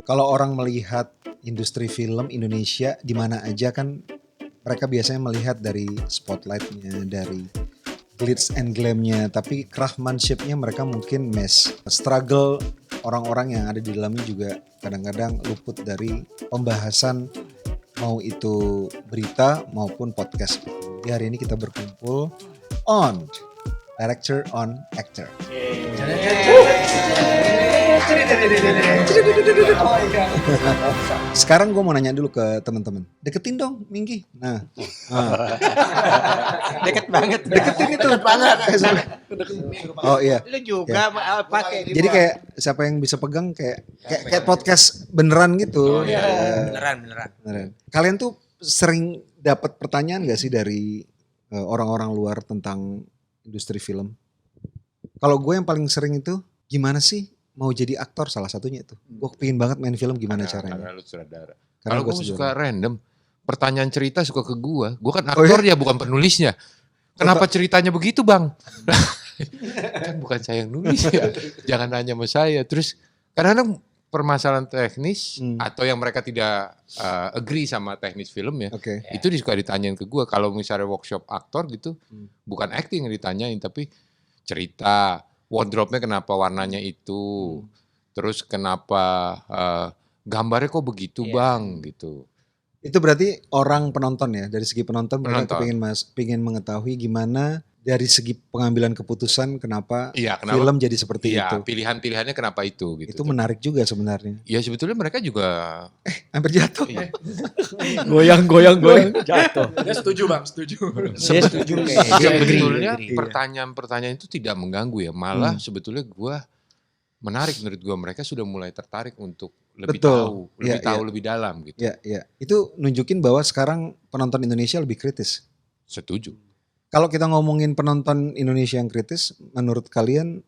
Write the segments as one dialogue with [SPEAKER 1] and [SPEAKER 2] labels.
[SPEAKER 1] Kalau orang melihat industri film Indonesia di mana aja kan mereka biasanya melihat dari spotlightnya, dari glitz and glamnya, tapi craftsmanshipnya mereka mungkin miss. Struggle orang-orang yang ada di dalamnya juga kadang-kadang luput dari pembahasan, mau itu berita maupun podcast. Jadi hari ini kita berkumpul on Director on Actor. Sekarang gue mau nanya dulu ke teman-teman. Deketin dong, Minggi. Nah.
[SPEAKER 2] Deket banget.
[SPEAKER 1] Deketin itu. Deket banget. Oh iya.
[SPEAKER 2] Lu juga pakai.
[SPEAKER 1] Jadi kayak siapa yang bisa pegang kayak podcast beneran gitu.
[SPEAKER 2] Beneran.
[SPEAKER 1] Kalian tuh sering dapat pertanyaan gak sih dari orang-orang luar tentang industri film? Kalau gue yang paling sering itu, gimana sih mau jadi aktor, salah satunya itu. Gue kepingin banget main film, gimana caranya.
[SPEAKER 3] Karena lu sutradara.
[SPEAKER 1] Karena
[SPEAKER 3] Kalau
[SPEAKER 1] gua
[SPEAKER 3] gue suka
[SPEAKER 1] sutradara.
[SPEAKER 3] random, pertanyaan cerita suka ke gue kan
[SPEAKER 1] Oh iya?
[SPEAKER 3] aktornya bukan penulisnya. Kenapa ceritanya begitu bang? Kan bukan saya yang nulis ya, jangan nanya sama saya. Terus kadang-kadang permasalahan teknis atau yang mereka tidak agree sama teknis film ya,
[SPEAKER 1] Oke.
[SPEAKER 3] itu suka ditanyain ke gue. Kalau misalnya workshop aktor gitu, bukan acting yang ditanyain, tapi cerita, wardrobe-nya kenapa warnanya itu, terus kenapa gambarnya kok begitu bang gitu.
[SPEAKER 1] Itu berarti orang penonton ya, dari segi penonton mereka
[SPEAKER 3] Penonton.
[SPEAKER 1] pengen mengetahui gimana dari segi pengambilan keputusan kenapa,
[SPEAKER 3] Iya, kenapa?
[SPEAKER 1] film jadi seperti
[SPEAKER 3] Iya,
[SPEAKER 1] itu.
[SPEAKER 3] pilihan-pilihannya kenapa itu gitu.
[SPEAKER 1] Itu menarik juga sebenarnya.
[SPEAKER 3] Ya sebetulnya mereka juga
[SPEAKER 1] Hampir jatuh.
[SPEAKER 3] Iya.
[SPEAKER 1] goyang.
[SPEAKER 2] Jatuh.
[SPEAKER 4] Dia setuju bang, setuju.
[SPEAKER 2] Saya setuju kayak
[SPEAKER 3] sebetulnya
[SPEAKER 2] agree.
[SPEAKER 3] pertanyaan-pertanyaan itu tidak mengganggu ya. Malah sebetulnya gue menarik menurut gue, mereka sudah mulai tertarik untuk lebih
[SPEAKER 1] Betul.
[SPEAKER 3] tahu,
[SPEAKER 1] Iya.
[SPEAKER 3] lebih dalam gitu.
[SPEAKER 1] Ya. Itu nunjukin bahwa sekarang penonton Indonesia lebih kritis.
[SPEAKER 3] Setuju.
[SPEAKER 1] Kalau kita ngomongin penonton Indonesia yang kritis, menurut kalian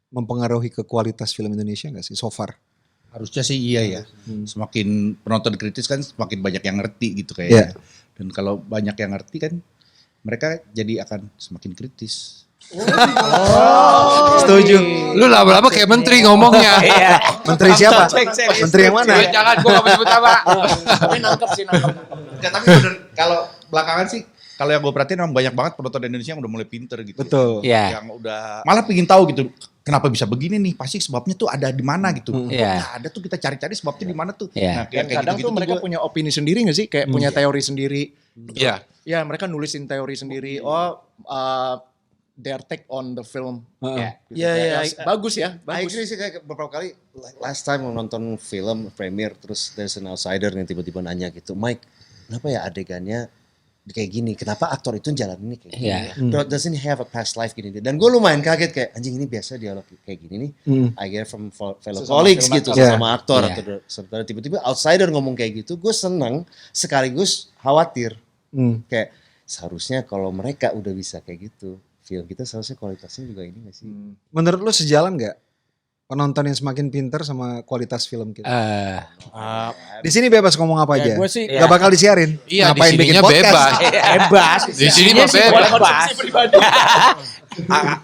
[SPEAKER 1] mempengaruhi ke kualitas film Indonesia nggak sih so far?
[SPEAKER 4] Harusnya sih iya ya. Semakin penonton kritis kan semakin banyak yang ngerti gitu
[SPEAKER 1] Iya.
[SPEAKER 4] kayaknya. Dan kalau banyak yang ngerti kan mereka jadi akan semakin kritis.
[SPEAKER 1] Setuju.
[SPEAKER 3] Lu lama-lama kayak menteri ngomongnya.
[SPEAKER 1] Menteri siapa? Menteri yang mana?
[SPEAKER 3] Jangan, gue gak mau sebut apa.
[SPEAKER 4] Tapi nangkep sih nangkep. Enggak, tapi bener kalau belakangan sih kalau yang gue perhatiin memang banyak banget penonton Indonesia yang udah mulai pinter gitu.
[SPEAKER 1] Betul.
[SPEAKER 2] Iya.
[SPEAKER 4] Yang udah malah pingin tahu gitu. Kenapa bisa begini nih? Pasti sebabnya tuh ada di mana gitu.
[SPEAKER 2] Iya.
[SPEAKER 4] Nah, ada tuh kita cari-cari sebabnya di mana tuh.
[SPEAKER 2] Iya.
[SPEAKER 4] Nah,
[SPEAKER 5] Dan kadang
[SPEAKER 4] gitu-gitu
[SPEAKER 5] tuh mereka
[SPEAKER 4] gua-
[SPEAKER 5] punya opini sendiri gak sih? Kayak punya teori sendiri.
[SPEAKER 3] Iya.
[SPEAKER 5] Ya mereka nulisin teori sendiri. Oh their take on the film.
[SPEAKER 2] Iya.
[SPEAKER 5] Gitu.
[SPEAKER 6] Iya,
[SPEAKER 5] Kayak,
[SPEAKER 6] iya.
[SPEAKER 5] bagus ya.
[SPEAKER 6] I
[SPEAKER 5] Bagus.
[SPEAKER 6] agree sih kayak beberapa kali last time nonton film premiere terus there's an outsider yang tiba-tiba nanya gitu, Mike, kenapa ya adegannya kayak gini? Kenapa aktor itu jalan ini kayak gini?
[SPEAKER 2] Iya.
[SPEAKER 6] Doesn't he have a past life gini? Dan gue lumayan kaget kayak anjing ini biasa dialog kayak gini nih. I get from fellow
[SPEAKER 5] Sesama
[SPEAKER 6] colleagues
[SPEAKER 5] film
[SPEAKER 6] gitu,
[SPEAKER 5] aktor.
[SPEAKER 6] sama aktor
[SPEAKER 2] Iya.
[SPEAKER 6] atau saudara tiba-tiba outsider ngomong kayak gitu, gue seneng sekaligus khawatir. Kayak seharusnya kalau mereka udah bisa kayak gitu, film kita seharusnya kualitasnya juga ini gak sih?
[SPEAKER 1] Menurut lu sejalan nggak penonton yang semakin pinter sama kualitas film kita? Di sini bebas ngomong apa aja.
[SPEAKER 5] gue sih
[SPEAKER 1] Gak bakal disiarin.
[SPEAKER 3] Iya, di
[SPEAKER 1] Ngapain bikin
[SPEAKER 3] sininya
[SPEAKER 1] podcast?
[SPEAKER 3] bebas.
[SPEAKER 2] Bebas.
[SPEAKER 3] Di sini mah bebas.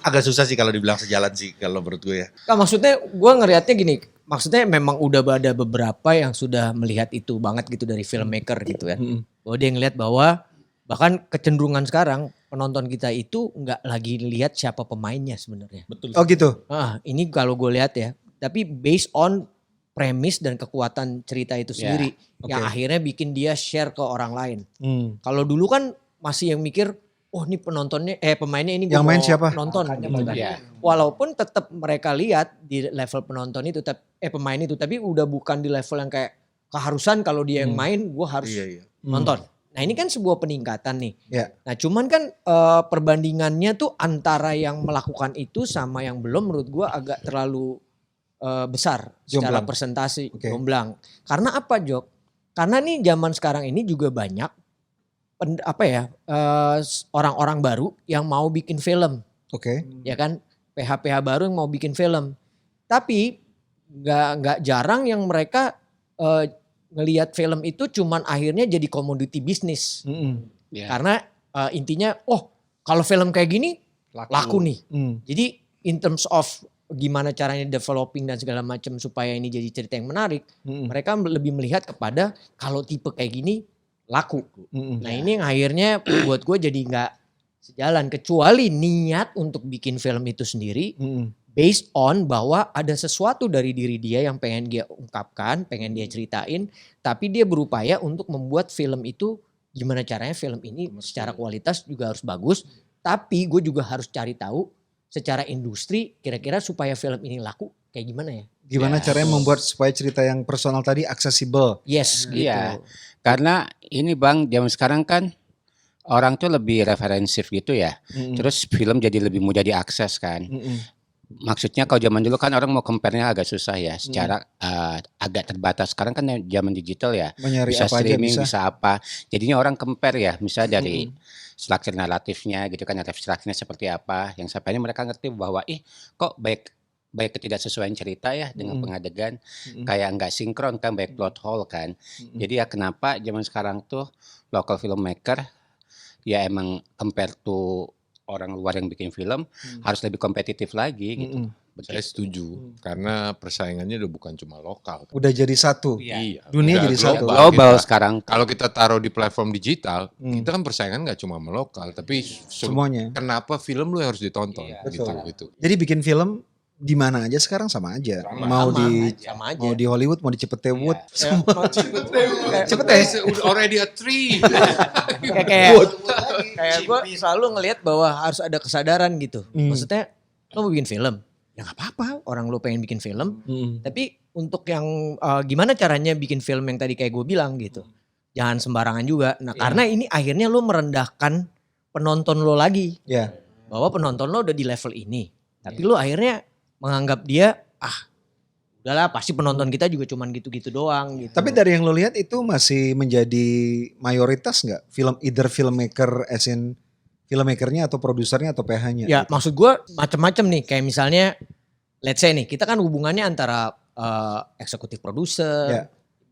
[SPEAKER 4] agak susah sih kalau dibilang sejalan sih kalau menurut gue ya.
[SPEAKER 7] Nah, maksudnya gue ngelihatnya gini, maksudnya memang udah ada beberapa yang sudah melihat itu banget gitu dari filmmaker gitu ya. Bahwa dia ngelihat bahwa bahkan kecenderungan sekarang penonton kita itu nggak lagi lihat siapa pemainnya sebenarnya.
[SPEAKER 1] Oh gitu.
[SPEAKER 7] Ini kalau gue lihat ya, tapi based on premis dan kekuatan cerita itu sendiri yang akhirnya bikin dia share ke orang lain. Kalau dulu kan masih yang mikir, oh ini penontonnya, pemainnya ini gua
[SPEAKER 1] Yang main
[SPEAKER 7] mau
[SPEAKER 1] siapa?
[SPEAKER 7] nonton. Gitu.
[SPEAKER 2] Iya.
[SPEAKER 7] Walaupun tetap mereka lihat di level penonton itu, pemain itu, tapi udah bukan di level yang kayak keharusan kalau dia yang main, gue harus nonton. Nah ini kan sebuah peningkatan nih.
[SPEAKER 1] Iya.
[SPEAKER 7] Nah cuman kan perbandingannya tuh antara yang melakukan itu sama yang belum menurut gue agak terlalu besar secara
[SPEAKER 1] Jomplang.
[SPEAKER 7] presentasi,
[SPEAKER 1] Oke.
[SPEAKER 7] jomplang. Karena apa Jok? Karena nih zaman sekarang ini juga banyak orang-orang baru yang mau bikin film,
[SPEAKER 1] Oke.
[SPEAKER 7] ya kan? PH-PH baru yang mau bikin film. Tapi nggak jarang yang mereka ngelihat film itu cuman akhirnya jadi komoditi bisnis. Karena intinya, oh kalau film kayak gini laku nih. Jadi in terms of gimana caranya developing dan segala macam supaya ini jadi cerita yang menarik. Mereka lebih melihat kepada kalau tipe kayak gini laku. Nah ini yang akhirnya buat gue jadi nggak sejalan, kecuali niat untuk bikin film itu sendiri based on bahwa ada sesuatu dari diri dia yang pengen dia ungkapkan, pengen dia ceritain, tapi dia berupaya untuk membuat film itu gimana caranya film ini secara kualitas juga harus bagus, tapi gue juga harus cari tahu secara industri kira-kira supaya film ini laku kayak gimana ya.
[SPEAKER 1] Gimana caranya membuat supaya cerita yang personal tadi aksesibel.
[SPEAKER 7] Yes gitu.
[SPEAKER 2] Iya. Karena ini Bang, zaman sekarang kan orang tuh lebih referensif gitu ya. Terus film jadi lebih mudah diakses kan. Maksudnya kalau zaman dulu kan orang mau compare-nya agak susah ya, secara agak terbatas. Sekarang kan zaman digital ya,
[SPEAKER 1] Menyari
[SPEAKER 2] bisa
[SPEAKER 1] apa aja
[SPEAKER 2] streaming,
[SPEAKER 1] bisa.
[SPEAKER 2] bisa apa. Jadinya orang compare ya, misalnya dari struktur naratifnya gitu kan, naratif strukturnya seperti apa. Yang sampai mereka ngerti bahwa kok baik ketidaksesuaian cerita ya dengan pengadegan, kayak nggak sinkron kan, baik plot hole kan. Jadi ya kenapa zaman sekarang tuh local filmmaker ya emang compare to orang luar yang bikin film harus lebih kompetitif lagi gitu.
[SPEAKER 3] Saya setuju karena persaingannya udah bukan cuma lokal.
[SPEAKER 1] Udah jadi satu.
[SPEAKER 3] Iya.
[SPEAKER 1] Dunia
[SPEAKER 3] udah
[SPEAKER 1] jadi satu.
[SPEAKER 2] Global
[SPEAKER 3] Kita-
[SPEAKER 2] sekarang.
[SPEAKER 3] Kalau kita taruh di platform digital, kita kan persaingan nggak cuma sama lokal, tapi
[SPEAKER 1] Semuanya.
[SPEAKER 3] kenapa film lu yang harus ditonton gitu.
[SPEAKER 1] Jadi bikin film di mana aja sekarang sama aja.
[SPEAKER 7] Sama aja.
[SPEAKER 1] Mau di Hollywood, mau di Cipetewood,
[SPEAKER 7] Semua
[SPEAKER 3] Cepet already a tree.
[SPEAKER 7] kayak gue selalu ngelihat bahwa harus ada kesadaran gitu. Maksudnya lo mau bikin film, ya nggak apa-apa. Orang lo pengen bikin film, tapi untuk yang gimana caranya bikin film yang tadi kayak gue bilang gitu, jangan sembarangan juga. Nah karena ini akhirnya lo merendahkan penonton lo lagi,
[SPEAKER 1] Ya.
[SPEAKER 7] bahwa penonton lo udah di level ini, tapi lo akhirnya menganggap dia udahlah pasti penonton kita juga cuman gitu-gitu doang gitu.
[SPEAKER 1] Tapi dari yang lo lihat itu masih menjadi mayoritas nggak? Either filmmaker as in filmmakernya atau produsernya atau PH-nya?
[SPEAKER 7] Ya maksud gue macam-macam nih, kayak misalnya let's say nih kita kan hubungannya antara eksekutif produser,
[SPEAKER 1] Ya.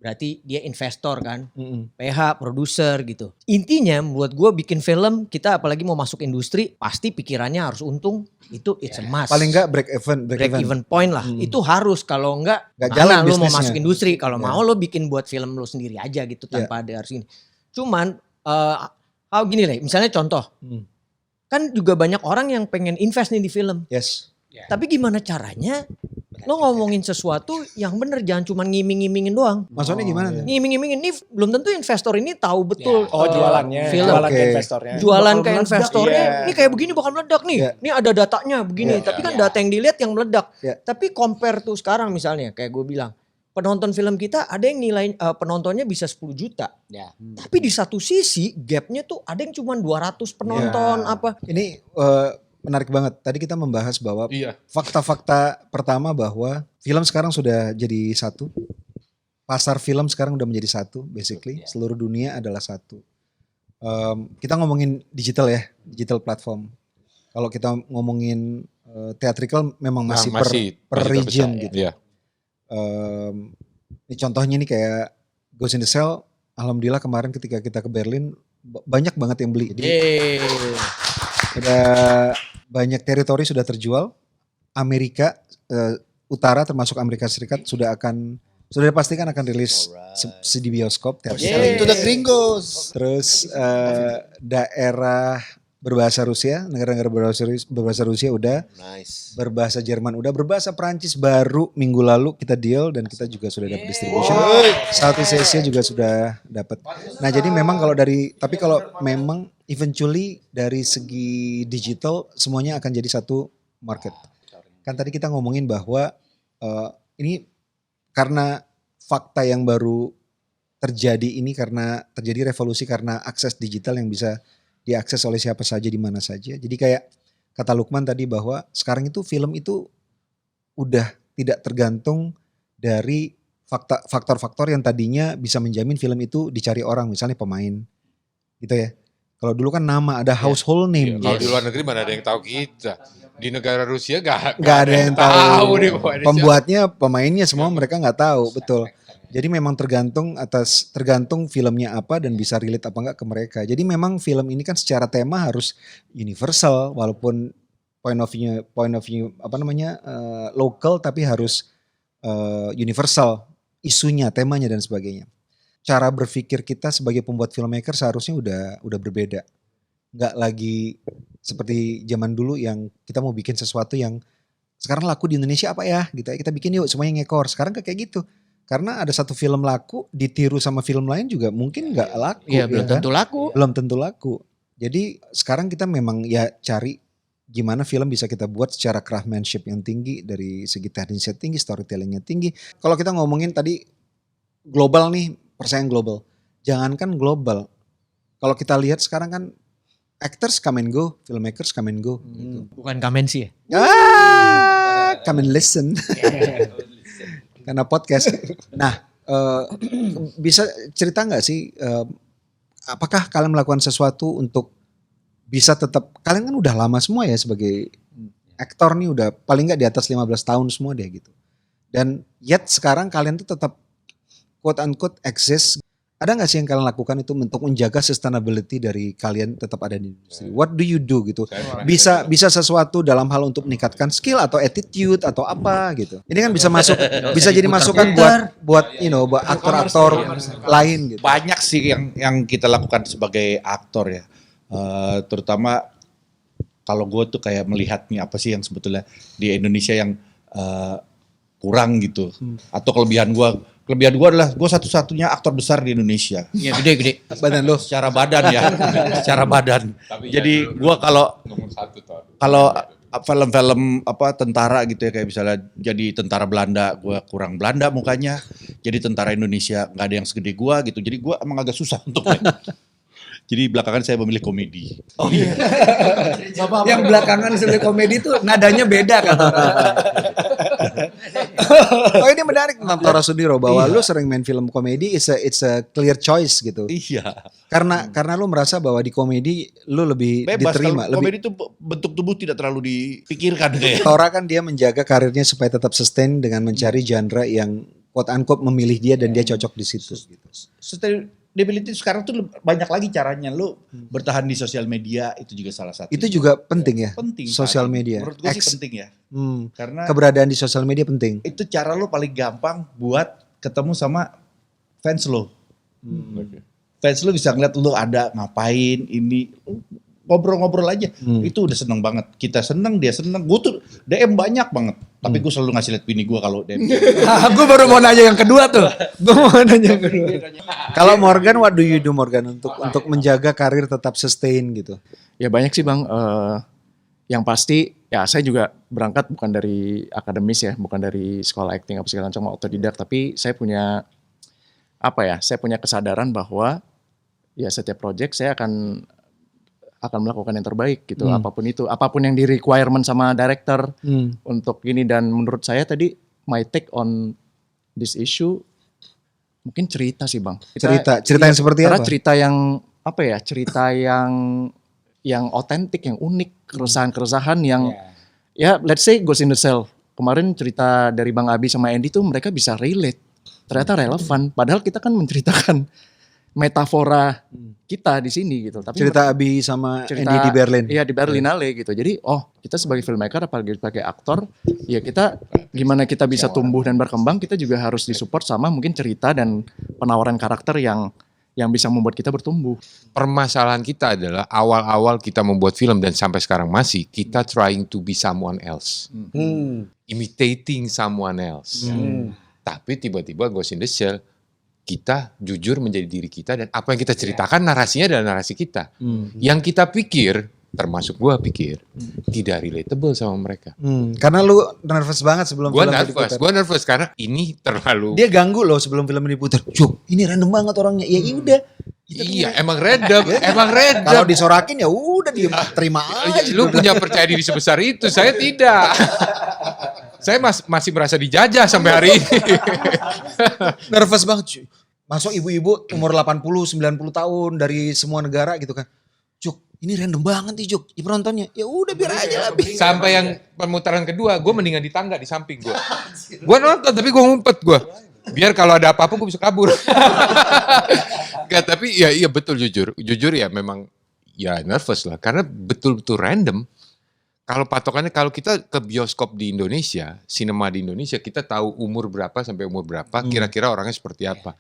[SPEAKER 7] berarti dia investor kan, PH produser gitu. Intinya buat gue bikin film, kita apalagi mau masuk industri pasti pikirannya harus untung, itu it's a must.
[SPEAKER 1] Paling nggak break
[SPEAKER 7] even point lah, itu harus. Kalau enggak
[SPEAKER 1] Nggak
[SPEAKER 7] mana
[SPEAKER 1] jalan
[SPEAKER 7] lu mau
[SPEAKER 1] bisnisnya.
[SPEAKER 7] masuk industri, kalau mau lo bikin buat film lo sendiri aja gitu tanpa ada harus ini. Cuman gini lah, misalnya contoh, kan juga banyak orang yang pengen invest nih di film.
[SPEAKER 1] Yes.
[SPEAKER 7] Tapi gimana caranya lo ngomongin sesuatu yang bener, jangan cuma ngiming-ngimingin doang.
[SPEAKER 1] Maksudnya gimana? tuh?
[SPEAKER 7] Ngiming-ngimingin ini belum tentu investor ini tahu betul.
[SPEAKER 5] Oh jualannya,
[SPEAKER 7] film.
[SPEAKER 5] jualan ke
[SPEAKER 1] Oke.
[SPEAKER 5] investornya.
[SPEAKER 7] Jualan
[SPEAKER 1] Bakal
[SPEAKER 7] ke
[SPEAKER 1] meledak.
[SPEAKER 7] investornya,
[SPEAKER 5] Iya.
[SPEAKER 7] ini kayak begini bakal meledak nih.
[SPEAKER 1] Iya.
[SPEAKER 7] Ini ada datanya begini, tapi kan data yang dilihat yang meledak.
[SPEAKER 1] Iya.
[SPEAKER 7] Tapi compare tuh sekarang misalnya kayak gue bilang, penonton film kita ada yang nilai penontonnya bisa 10 juta.
[SPEAKER 2] Ya.
[SPEAKER 7] Tapi di satu sisi gapnya tuh ada yang cuma 200 penonton apa.
[SPEAKER 1] Ini menarik banget. Tadi kita membahas bahwa
[SPEAKER 3] Iya.
[SPEAKER 1] fakta-fakta pertama bahwa film sekarang sudah jadi satu. Pasar film sekarang udah menjadi satu basically. Seluruh dunia adalah satu. Kita ngomongin digital ya, digital platform. Kalau kita ngomongin theatrical memang masih, per
[SPEAKER 3] masih
[SPEAKER 1] region
[SPEAKER 3] terbesar.
[SPEAKER 1] gitu.
[SPEAKER 3] Iya.
[SPEAKER 1] Ini contohnya nih kayak Ghost in the Shell. Alhamdulillah kemarin ketika kita ke Berlin banyak banget yang beli. Jadi udah banyak teritori sudah terjual. Amerika Utara termasuk Amerika Serikat sudah dipastikan akan rilis di bioskop.
[SPEAKER 6] Itu the gringos.
[SPEAKER 1] Terus daerah berbahasa Rusia, negara-negara berbahasa Rusia udah,
[SPEAKER 6] Nice.
[SPEAKER 1] berbahasa Jerman udah, berbahasa Prancis baru minggu lalu kita deal dan kita juga sudah dapat distribution. Southeast Asia juga sudah dapat. Nah jadi memang tapi kalau memang eventually dari segi digital semuanya akan jadi satu market. Kan tadi kita ngomongin bahwa ini karena fakta yang baru terjadi ini karena terjadi revolusi karena akses digital yang bisa diakses oleh siapa saja di mana saja. Jadi kayak kata Lukman tadi bahwa sekarang itu film itu udah tidak tergantung dari faktor-faktor yang tadinya bisa menjamin film itu dicari orang, misalnya pemain gitu ya. Kalau dulu kan nama, ada household name.
[SPEAKER 3] Kalau di luar negeri mana ada yang tahu kita. Di negara Rusia gak
[SPEAKER 1] ada yang tahu.
[SPEAKER 3] nih pemainnya.
[SPEAKER 1] Pembuatnya, pemainnya semua mereka nggak tahu, betul. Jadi memang tergantung filmnya apa dan bisa relate apa enggak ke mereka. Jadi memang film ini kan secara tema harus universal walaupun point of view apa namanya lokal tapi harus universal isunya, temanya dan sebagainya. Cara berpikir kita sebagai pembuat filmmaker seharusnya udah berbeda. Nggak lagi seperti zaman dulu yang kita mau bikin sesuatu yang sekarang laku di Indonesia apa ya gitu ya, kita bikin yuk semuanya ngekor. Sekarang kayak gitu. Karena ada satu film laku ditiru sama film lain juga mungkin nggak laku.
[SPEAKER 7] Iya, belum
[SPEAKER 1] kan?
[SPEAKER 7] tentu laku.
[SPEAKER 1] Belum tentu laku. Jadi sekarang kita memang ya cari gimana film bisa kita buat secara craftsmanship yang tinggi, dari segi teknisnya tinggi, storytellingnya tinggi. Kalau kita ngomongin tadi global nih, persaingan global. Jangankan global. Kalau kita lihat sekarang kan actors come and go, filmmakers come and go. Gitu.
[SPEAKER 7] Bukan kamen sih ya.
[SPEAKER 1] Come and listen. Karena podcast. Nah, bisa cerita nggak sih, apakah kalian melakukan sesuatu untuk bisa tetap, kalian kan udah lama semua ya sebagai aktor nih, udah paling nggak di atas 15 tahun semua deh gitu. Dan yet sekarang kalian tuh tetap quote unquote exist. Ada nggak sih yang kalian lakukan itu untuk menjaga sustainability dari kalian tetap ada di industri? What do you do gitu? Bisa sesuatu dalam hal untuk meningkatkan skill atau attitude atau apa gitu. Ini kan bisa masuk, bisa jadi masukan buat buat aktor-aktor lain gitu.
[SPEAKER 4] Banyak sih yang kita lakukan sebagai aktor ya. Terutama kalau gue tuh kayak melihat nih apa sih yang sebetulnya di Indonesia yang kurang gitu. Atau kelebihan gue adalah gue satu-satunya aktor besar di Indonesia.
[SPEAKER 7] Iya, gede-gede.
[SPEAKER 1] Badan lo.
[SPEAKER 4] Secara badan ya, secara badan. Jadi gue
[SPEAKER 3] Nomor 1 tuh.
[SPEAKER 4] kalau film-film apa tentara gitu ya, kayak misalnya jadi tentara Belanda, gue kurang Belanda mukanya. Jadi tentara Indonesia nggak ada yang segede gue gitu. Jadi gue emang agak susah untuk main. Jadi belakangan saya memilih komedi.
[SPEAKER 7] Oh iya. Yang belakangan sebagai komedi tuh nadanya beda kan.
[SPEAKER 1] Oh ini menarik tentang Tora Sudiro bahwa lu sering main film komedi, it's a clear choice gitu.
[SPEAKER 4] Iya.
[SPEAKER 1] Karena lu merasa bahwa di komedi lu lebih
[SPEAKER 4] Bebas,
[SPEAKER 1] diterima,
[SPEAKER 4] kalau
[SPEAKER 1] lebih.
[SPEAKER 4] komedi itu bentuk tubuh tidak terlalu dipikirkan kayak.
[SPEAKER 1] Tora kan dia menjaga karirnya supaya tetap sustain dengan mencari genre yang quote unquote memilih dia dan dia cocok di situ gitu.
[SPEAKER 4] Sustainability sekarang tuh banyak lagi caranya. Lu bertahan di sosial media itu juga salah satu.
[SPEAKER 1] Itu juga penting ya.
[SPEAKER 4] penting.
[SPEAKER 1] Sosial
[SPEAKER 4] paling.
[SPEAKER 1] media.
[SPEAKER 4] Menurut gue sih penting ya. Karena
[SPEAKER 1] Keberadaan di sosial media penting.
[SPEAKER 4] itu cara lu paling gampang buat ketemu sama fans lo. Fans lo bisa ngeliat lu ada ngapain ini, ngobrol-ngobrol aja. Itu udah seneng banget. Kita seneng, dia seneng. Gue tuh DM banyak banget. Tapi gue selalu ngasih liat bini gue kalau DM.
[SPEAKER 7] Gue baru mau nanya yang kedua tuh. Gue mau nanya yang kedua.
[SPEAKER 1] Kalau Morgan, what do you do Morgan untuk menjaga karir tetap sustain gitu?
[SPEAKER 5] Ya banyak sih Bang. Yang pasti ya saya juga berangkat bukan dari akademis ya, bukan dari sekolah acting apa segala macam, otodidak, tapi saya punya saya punya kesadaran bahwa ya setiap project saya akan melakukan yang terbaik gitu, apapun itu, apapun yang di requirement sama director untuk ini. Dan menurut saya tadi my take on this issue mungkin cerita sih Bang.
[SPEAKER 1] Cerita yang seperti
[SPEAKER 5] karena
[SPEAKER 1] apa?
[SPEAKER 5] cerita yang cerita yang otentik, yang unik, keresahan-keresahan yang ya let's say Ghost in the Shell. Kemarin cerita dari Bang Abi sama Andy tuh mereka bisa relate. Ternyata relevan, padahal kita kan menceritakan metafora kita di sini gitu. Tapi
[SPEAKER 1] Cerita Abi sama Andy di Berlin.
[SPEAKER 5] Iya, di Berlinale gitu. Jadi kita sebagai filmmaker apalagi sebagai aktor, ya kita gimana kita bisa tumbuh dan berkembang, kita juga harus disupport sama mungkin cerita dan penawaran karakter yang bisa membuat kita bertumbuh.
[SPEAKER 3] Permasalahan kita adalah awal-awal kita membuat film dan sampai sekarang masih kita trying to be someone else. Imitating someone else. Tapi tiba-tiba Ghost in the Shell, kita jujur menjadi diri kita dan apa yang kita ceritakan narasinya adalah narasi kita. Yang kita pikir, termasuk gua pikir, tidak relatable sama mereka.
[SPEAKER 1] Karena lu nervous banget sebelum
[SPEAKER 3] Gue
[SPEAKER 1] film
[SPEAKER 3] nervous, karena ini terlalu.
[SPEAKER 1] Dia ganggu loh sebelum film ini diputar. Cuk, ini random banget orangnya. Ya udah.
[SPEAKER 3] Iya, emang random, emang random.
[SPEAKER 1] Kalau disorakin ya udah terima aja.
[SPEAKER 3] Lu punya percaya diri sebesar itu, saya tidak. Saya masih merasa dijajah sampai hari ini.
[SPEAKER 1] Nervous banget cuy. Masuk ibu-ibu umur 80, 90 tahun dari semua negara gitu kan. Cuk, ini random banget nih Cuk. Penontonnya. Ya udah biar aja lah.
[SPEAKER 3] Sampai yang pemutaran kedua, gue mendingan di tangga di samping gue. Gue nonton tapi gue ngumpet gue. Biar kalau ada apa-apa gue bisa kabur. Gak, tapi ya iya betul jujur ya memang ya nervous lah. Karena betul-betul random. Kalau patokannya kalau kita ke bioskop di Indonesia, sinema di Indonesia, kita tahu umur berapa sampai umur berapa, kira-kira orangnya seperti apa.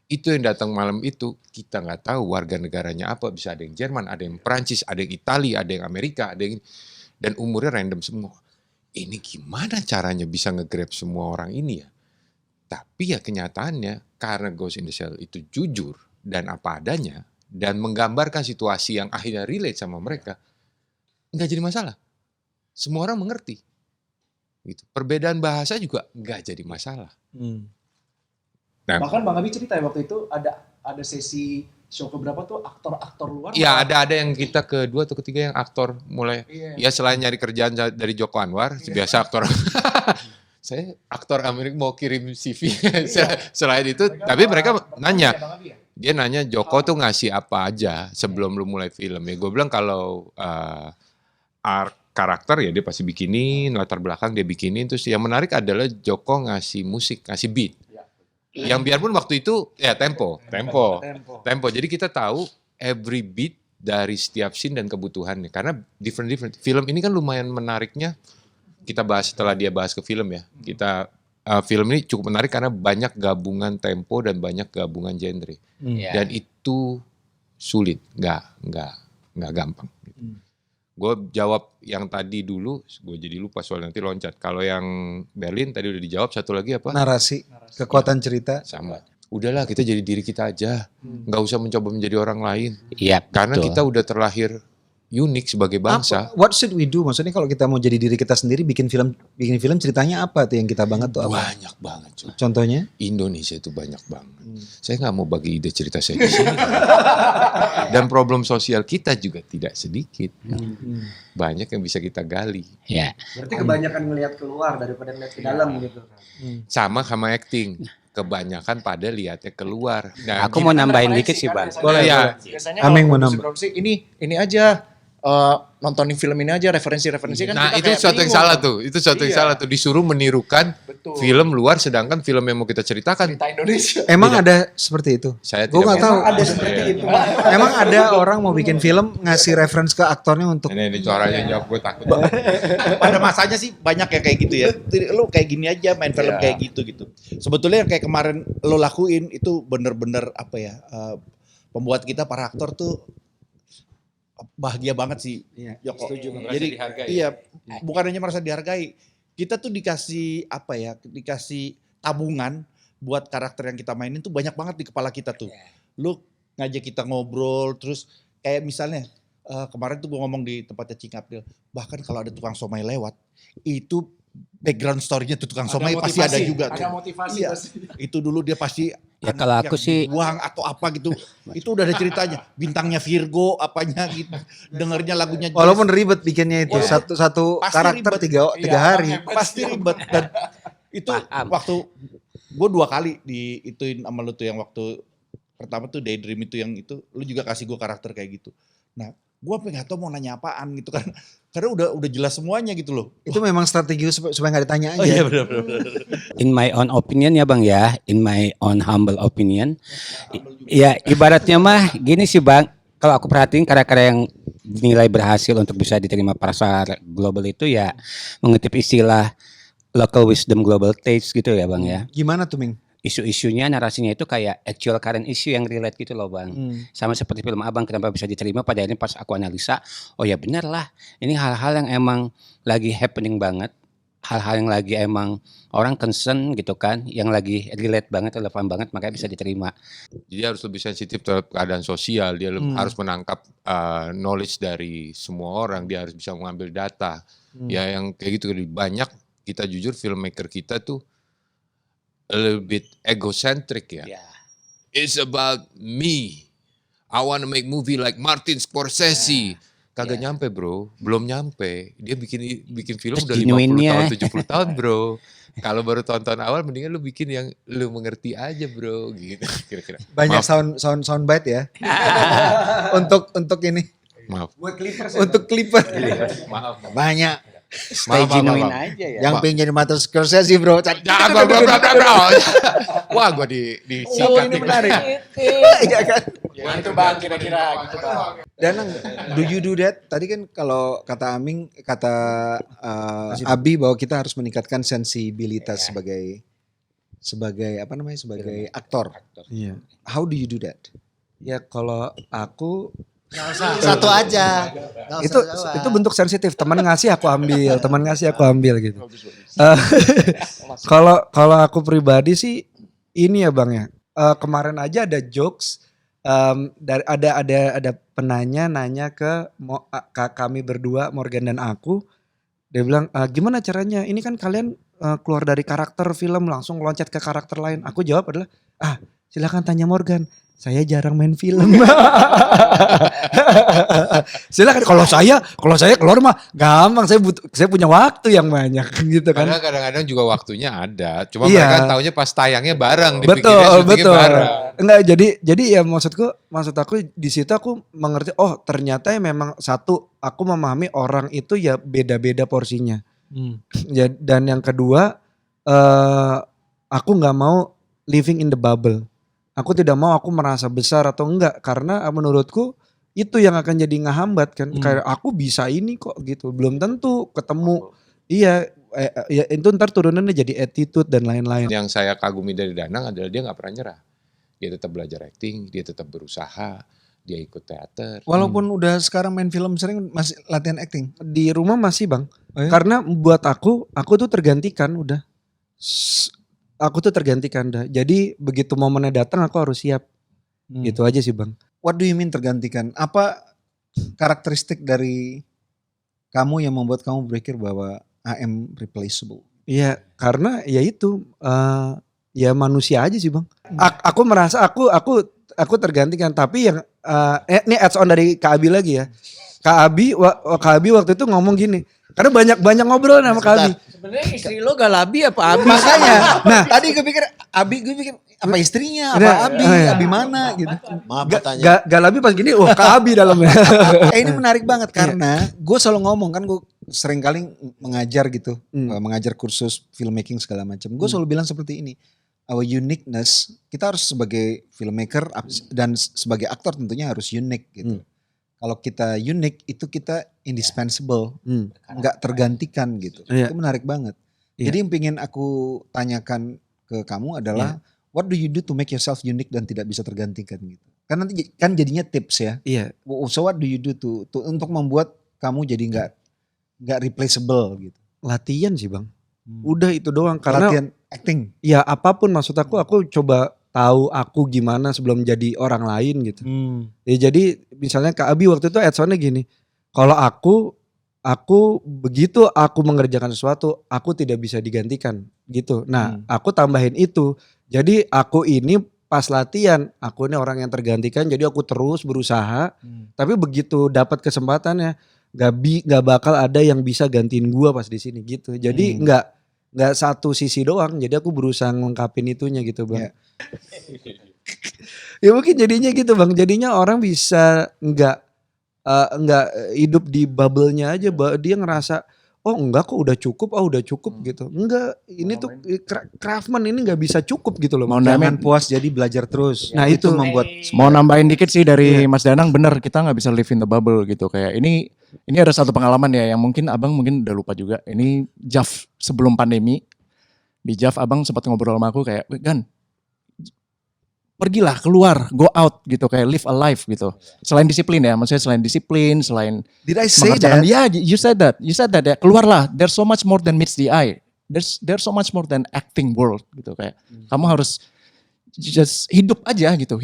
[SPEAKER 3] Itu yang datang malam itu, kita nggak tahu warga negaranya apa. Bisa ada yang Jerman, ada yang Perancis, ada yang Italia, ada yang Amerika, ada yang dan umurnya random semua. Ini gimana caranya bisa nge-grab semua orang ini ya? Tapi ya kenyataannya, karena Ghost in the Shell itu jujur dan apa adanya, dan menggambarkan situasi yang akhirnya relate sama mereka, nggak jadi masalah. Semua orang mengerti. Gitu. Perbedaan bahasa juga nggak jadi masalah. Nah,
[SPEAKER 5] Bahkan Bang Abi cerita ya waktu itu ada sesi show keberapa tuh aktor-aktor luar.
[SPEAKER 3] ya ada yang kita kedua atau ketiga yang aktor mulai. Ya selain nyari kerjaan dari Joko Anwar, biasa aktor. Saya aktor Amerika mau kirim CV. Selain itu, tapi mereka nanya. Dia nanya Joko tuh ngasih apa aja sebelum lu mulai film ya. Gue bilang kalau arc karakter ya dia pasti bikinin, latar belakang dia bikinin. Terus yang menarik adalah Joko ngasih musik, ngasih beat. Yang biarpun waktu itu ya tempo. Jadi kita tahu every beat dari setiap scene dan kebutuhannya. Karena different. Film ini kan lumayan menariknya. Kita bahas setelah dia bahas ke film ya. Film ini cukup menarik karena banyak gabungan tempo dan banyak gabungan genre. Dan itu sulit, nggak gampang. Gue jawab yang tadi dulu, gue jadi lupa soal nanti loncat. Kalau yang Berlin tadi udah dijawab, satu lagi apa?
[SPEAKER 1] Narasi, kekuatan cerita.
[SPEAKER 3] Sama. Udahlah kita jadi diri kita aja, nggak usah mencoba menjadi orang lain.
[SPEAKER 2] Iya,
[SPEAKER 3] Karena
[SPEAKER 2] betul.
[SPEAKER 3] kita udah terlahir unik sebagai bangsa.
[SPEAKER 1] What should we do? Maksudnya kalau kita mau jadi diri kita sendiri, bikin film ceritanya apa tuh yang kita banget tuh apa?
[SPEAKER 3] Banyak banget. Coy.
[SPEAKER 1] Contohnya?
[SPEAKER 3] Indonesia itu banyak banget. Saya nggak mau bagi ide cerita saya di sini. Dan problem sosial kita juga tidak sedikit. Banyak yang bisa kita gali.
[SPEAKER 2] Ya.
[SPEAKER 5] Berarti kebanyakan ngelihat keluar daripada ngelihat ke dalam gitu.
[SPEAKER 3] Sama acting. Kebanyakan pada lihatnya keluar. Nah,
[SPEAKER 2] Aku mau nambahin dikit sih Bang.
[SPEAKER 1] Boleh,
[SPEAKER 3] ya.
[SPEAKER 5] Biasanya
[SPEAKER 1] Ameng mau
[SPEAKER 5] kalau
[SPEAKER 1] nambah.
[SPEAKER 5] produksi ini aja nontonin film ini aja referensi kan.
[SPEAKER 3] Nah
[SPEAKER 5] kita
[SPEAKER 3] itu
[SPEAKER 5] kayak
[SPEAKER 3] sesuatu yang
[SPEAKER 5] bingung.
[SPEAKER 3] salah tuh. Itu sesuatu yang
[SPEAKER 5] Iya.
[SPEAKER 3] salah tuh. Disuruh menirukan
[SPEAKER 5] Betul.
[SPEAKER 3] film luar sedangkan film yang mau kita ceritakan.
[SPEAKER 5] Cerita Indonesia.
[SPEAKER 1] Emang ada seperti itu?
[SPEAKER 3] Saya
[SPEAKER 1] Gue nggak tahu.
[SPEAKER 5] Ada seperti itu.
[SPEAKER 1] Emang ada orang mau bikin film ngasih reference ke aktornya untuk
[SPEAKER 3] Ini suaranya jawab gue takut.
[SPEAKER 4] Pada masanya sih banyak yang kayak gitu ya. Lu kayak gini aja main film
[SPEAKER 5] Iya.
[SPEAKER 4] kayak gitu. Sebetulnya yang kayak kemarin lo lakuin itu bener-bener apa ya, pembuat kita para aktor tuh bahagia banget sih. Joko. Jadi iya, bukan hanya merasa dihargai. Kita tuh dikasih apa ya, dikasih tabungan buat karakter yang kita mainin tuh banyak banget di kepala kita tuh. Lu ngajak kita ngobrol, terus kayak misalnya kemarin tuh gue ngomong di tempatnya Cing April, bahkan kalau ada tukang somai lewat, itu background story-nya tuh tukang somai pasti ada juga tuh.
[SPEAKER 5] Ada motivasi
[SPEAKER 4] Iya.
[SPEAKER 5] pasti.
[SPEAKER 4] Itu dulu dia pasti
[SPEAKER 2] Ya, kalau aku sih-
[SPEAKER 4] buang atau apa gitu. Itu udah ada ceritanya. Bintangnya Virgo, apanya gitu. Dengernya lagunya Jazz.
[SPEAKER 1] walaupun ribet bikinnya itu satu
[SPEAKER 4] Pasti
[SPEAKER 1] karakter
[SPEAKER 4] ribet.
[SPEAKER 1] tiga hari.
[SPEAKER 4] Pasti ribet. Dan itu
[SPEAKER 2] Paham.
[SPEAKER 4] waktu gue 2 kali diituin sama lu tuh, yang waktu pertama tuh Daydream itu, yang itu lu juga kasih gue karakter kayak gitu. Nah gue sampai nggak tahu mau nanya apaan gitu kan, karena udah jelas semuanya gitu loh.
[SPEAKER 1] Itu memang strategi supaya nggak ditanya aja.
[SPEAKER 4] Oh iya benar.
[SPEAKER 2] In my own opinion ya Bang ya, in my own humble opinion. Ya ibaratnya mah gini sih Bang, kalau aku perhatiin karya-karya yang dinilai berhasil untuk bisa diterima pasar global itu ya mengutip istilah local wisdom global taste gitu ya Bang ya.
[SPEAKER 1] Gimana tuh Ming?
[SPEAKER 2] Isu-isunya, narasinya itu kayak actual current issue yang relate gitu loh Bang. Sama seperti film Abang kenapa bisa diterima, pada akhirnya pas aku analisa, oh ya bener lah, ini hal-hal yang emang lagi happening banget, hal-hal yang lagi emang orang concern gitu kan, yang lagi relate banget, relevan banget, makanya bisa diterima.
[SPEAKER 3] Jadi harus lebih sensitif terhadap keadaan sosial. Dia harus menangkap knowledge dari semua orang. Dia harus bisa mengambil data. Ya yang kayak gitu. Banyak kita jujur filmmaker kita tuh a little bit egocentric ya. It's about me. I want to make movie like Martin Scorsese. Kagak nyampe bro, belum nyampe. Dia bikin film
[SPEAKER 2] Terus
[SPEAKER 3] udah 50
[SPEAKER 2] genuine-nya.
[SPEAKER 3] tahun, 70 tahun bro. Kalau baru tonton awal mendingan lu bikin yang lu mengerti aja bro gitu kira-kira.
[SPEAKER 1] Banyak
[SPEAKER 3] Maaf.
[SPEAKER 1] soundbite ya. untuk ini,
[SPEAKER 3] Maaf.
[SPEAKER 1] untuk clipper.
[SPEAKER 3] Maaf.
[SPEAKER 1] Banyak.
[SPEAKER 2] Stay genuine aja ya.
[SPEAKER 1] Yang pengen jadi Martin Scorsese bro.
[SPEAKER 3] Ya, bro. Wah, gua di
[SPEAKER 1] Oh,
[SPEAKER 3] sikat
[SPEAKER 1] ini
[SPEAKER 3] nih.
[SPEAKER 1] menarik. Iya kan?
[SPEAKER 5] Itu bang kira-kira gitu bang.
[SPEAKER 1] Dan do you do that? Tadi kan kalau kata Aming, kata Abi bahwa kita harus meningkatkan sensibilitas sebagai apa namanya, sebagai aktor.
[SPEAKER 8] Iya.
[SPEAKER 1] How do you do that?
[SPEAKER 8] Ya kalau aku
[SPEAKER 6] Satu aja. Nggak
[SPEAKER 8] itu
[SPEAKER 6] usah jauh.
[SPEAKER 8] itu bentuk sensitif. Teman ngasih aku ambil gitu. Kalau aku pribadi sih ini ya Bang ya. Kemarin aja ada jokes dari ada penanya nanya ke kami berdua, Morgan dan aku. Dia bilang, gimana caranya? Ini kan kalian keluar dari karakter film langsung loncat ke karakter lain. Aku jawab adalah, silakan tanya Morgan. Saya jarang main film. Silakan. Kalau saya keluar mah gampang. Saya punya waktu yang banyak gitu kan.
[SPEAKER 3] Karena kadang-kadang juga waktunya ada. Cuma
[SPEAKER 8] Iya.
[SPEAKER 3] mereka taunya pas tayangnya bareng.
[SPEAKER 8] Betul,
[SPEAKER 3] Dipikirnya syutingnya
[SPEAKER 8] betul.
[SPEAKER 3] bareng.
[SPEAKER 8] Enggak, jadi ya maksud aku di situ aku mengerti, oh ternyata ya memang satu, aku memahami orang itu ya beda-beda porsinya. Dan yang kedua, aku nggak mau living in the bubble. Aku tidak mau aku merasa besar atau enggak, karena menurutku itu yang akan jadi ngehambat kan. Kayak aku bisa ini kok gitu, belum tentu ketemu. Iya, ya itu ntar turunannya jadi attitude dan lain-lain.
[SPEAKER 3] Yang saya kagumi dari Danang adalah dia nggak pernah nyerah. Dia tetap belajar acting, dia tetap berusaha, dia ikut teater.
[SPEAKER 1] Walaupun udah sekarang main film sering, masih latihan acting.
[SPEAKER 8] Di rumah masih Bang,
[SPEAKER 1] Oh ya?
[SPEAKER 8] karena buat aku tuh tergantikan udah. Aku tuh tergantikan dah. Jadi begitu momennya datang aku harus siap. Gitu aja sih Bang.
[SPEAKER 1] What do you mean tergantikan? Apa karakteristik dari kamu yang membuat kamu berpikir bahwa I am replaceable?
[SPEAKER 8] Iya, karena ya itu ya manusia aja sih Bang. Aku merasa aku tergantikan, tapi yang ini adds on dari Kak Abi lagi ya. Kak Abi waktu itu ngomong gini. Karena banyak ngobrol sama Kak Abi.
[SPEAKER 7] Sebenarnya istri lo Galabi apa Abi?
[SPEAKER 1] Makanya, nah tadi gue pikir apa istrinya, apa
[SPEAKER 8] Nah,
[SPEAKER 1] Abi,
[SPEAKER 8] iya.
[SPEAKER 1] Abi mana gitu.
[SPEAKER 6] Maaf bertanya.
[SPEAKER 8] Galabi pas gini, wah Kak Abi dalamnya.
[SPEAKER 1] Ini menarik banget karena gue selalu ngomong kan, gue sering kali mengajar gitu, mengajar kursus filmmaking segala macam. Gue selalu bilang seperti ini, our uniqueness, kita harus sebagai filmmaker dan sebagai aktor tentunya harus unik gitu. Kalau kita unik itu kita indispensable, nggak tergantikan gitu.
[SPEAKER 8] Iya.
[SPEAKER 1] Itu menarik banget.
[SPEAKER 8] Iya.
[SPEAKER 1] Jadi yang pengen aku tanyakan ke kamu adalah what do you do to make yourself unique dan tidak bisa tergantikan gitu. Kan nanti kan jadinya tips ya.
[SPEAKER 8] Iya.
[SPEAKER 1] So what do you do to untuk membuat kamu jadi nggak replaceable gitu.
[SPEAKER 8] Latihan sih Bang. Udah itu doang, karena
[SPEAKER 1] Latihan acting.
[SPEAKER 8] ya apapun maksud aku coba tahu aku gimana sebelum jadi orang lain gitu. Ya jadi misalnya Kak Abi waktu itu add-onnya gini, kalau aku begitu aku mengerjakan sesuatu, aku tidak bisa digantikan gitu. Nah aku tambahin itu, jadi aku ini pas latihan, aku ini orang yang tergantikan, jadi aku terus berusaha, tapi begitu dapat kesempatannya, gak bakal ada yang bisa gantiin gua pas di sini gitu. Jadi nggak satu sisi doang, jadi aku berusaha ngelengkapin itunya gitu Bang.
[SPEAKER 1] Yeah.
[SPEAKER 8] Ya mungkin jadinya gitu Bang, jadinya orang bisa nggak hidup di bubble-nya aja, dia ngerasa oh enggak kok udah cukup gitu. Enggak, ini tuh craftsman ini nggak bisa cukup gitu loh.
[SPEAKER 5] Mau
[SPEAKER 1] Jangan puas jadi belajar terus.
[SPEAKER 8] Nah, itu
[SPEAKER 1] membuat
[SPEAKER 5] Mau nambahin dikit sih dari Mas Danang, bener kita nggak bisa live in the bubble gitu. Kayak ini ada satu pengalaman ya yang mungkin abang udah lupa juga. Ini JAF sebelum pandemi, di JAF abang sempat ngobrol sama aku kayak, Gan, pergilah keluar, go out gitu, kayak live a life gitu. Selain disiplin ya, maksudnya selain disiplin, selain
[SPEAKER 1] Did I say
[SPEAKER 5] mengerjakan
[SPEAKER 1] that?
[SPEAKER 5] dia, you said that ya, keluarlah. There's so much more than meets the eye. There's so much more than acting world gitu, kayak kamu harus just hidup aja gitu,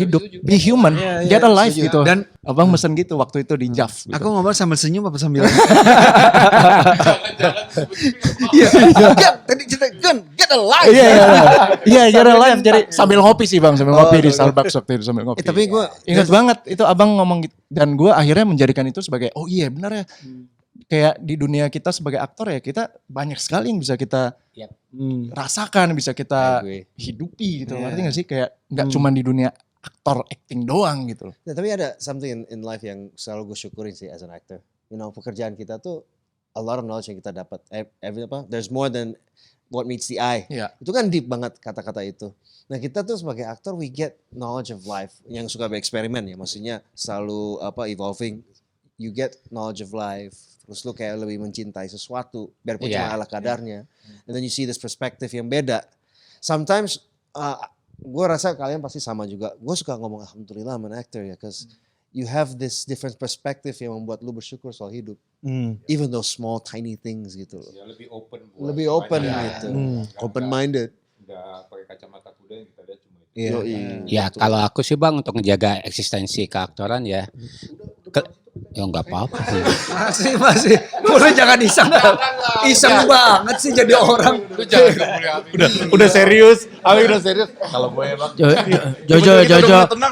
[SPEAKER 5] be human, get a life gitu. Dan abang mesen gitu waktu itu di JAF. Gitu.
[SPEAKER 1] Aku ngomong sambil senyum apa sambil
[SPEAKER 8] Iya.
[SPEAKER 1] tadi cerita get a life.
[SPEAKER 5] Iya, get a life. Jadi sambil ngopi sih bang, sambil ngopi di Starbucks waktu itu sambil ngopi.
[SPEAKER 1] Tapi gue
[SPEAKER 5] Ingat banget itu abang ngomong gitu. Dan gue akhirnya menjadikan itu sebagai, oh iya benar ya. Kayak di dunia kita sebagai aktor ya, kita banyak sekali yang bisa kita rasakan, bisa kita hidupi gitu. Ngerti gak sih? Kayak gak cuma di dunia aktor acting doang gitu.
[SPEAKER 6] Nah, tapi ada something in life yang selalu gue syukurin sih as an actor. You know, pekerjaan kita tuh a lot of knowledge yang kita dapat. There's more than what meets the eye.
[SPEAKER 5] Iya.
[SPEAKER 6] Itu kan deep banget kata-kata itu. Nah kita tuh sebagai aktor we get knowledge of life yang suka bereksperimen ya, maksudnya selalu evolving. You get knowledge of life. Terus lu kayak lebih mencintai sesuatu, biarpun
[SPEAKER 2] Iya.
[SPEAKER 6] cuma ala kadarnya. And then you see this perspective yang beda. Sometimes gue rasa kalian pasti sama juga. Gue suka ngomong alhamdulillah I'm an actor ya, cause you have this different perspective yang membuat lu bersyukur soal hidup. Even those small tiny things gitu loh.
[SPEAKER 3] Ya, lebih open.
[SPEAKER 6] Lebih open gitu. Open minded.
[SPEAKER 3] Nggak pakai kacamata kuda yang kita lihat cuma itu.
[SPEAKER 1] Iya.
[SPEAKER 2] Ya kalau aku sih Bang untuk ngejaga eksistensi keaktoran ya. Ya nggak apa-apa sih.
[SPEAKER 8] Masih. Udah jangan iseng. Iseng banget sih jadi orang.
[SPEAKER 3] Lu jangan boleh Abi.
[SPEAKER 4] Udah serius, Abi udah serius. Kalau gue ya bang,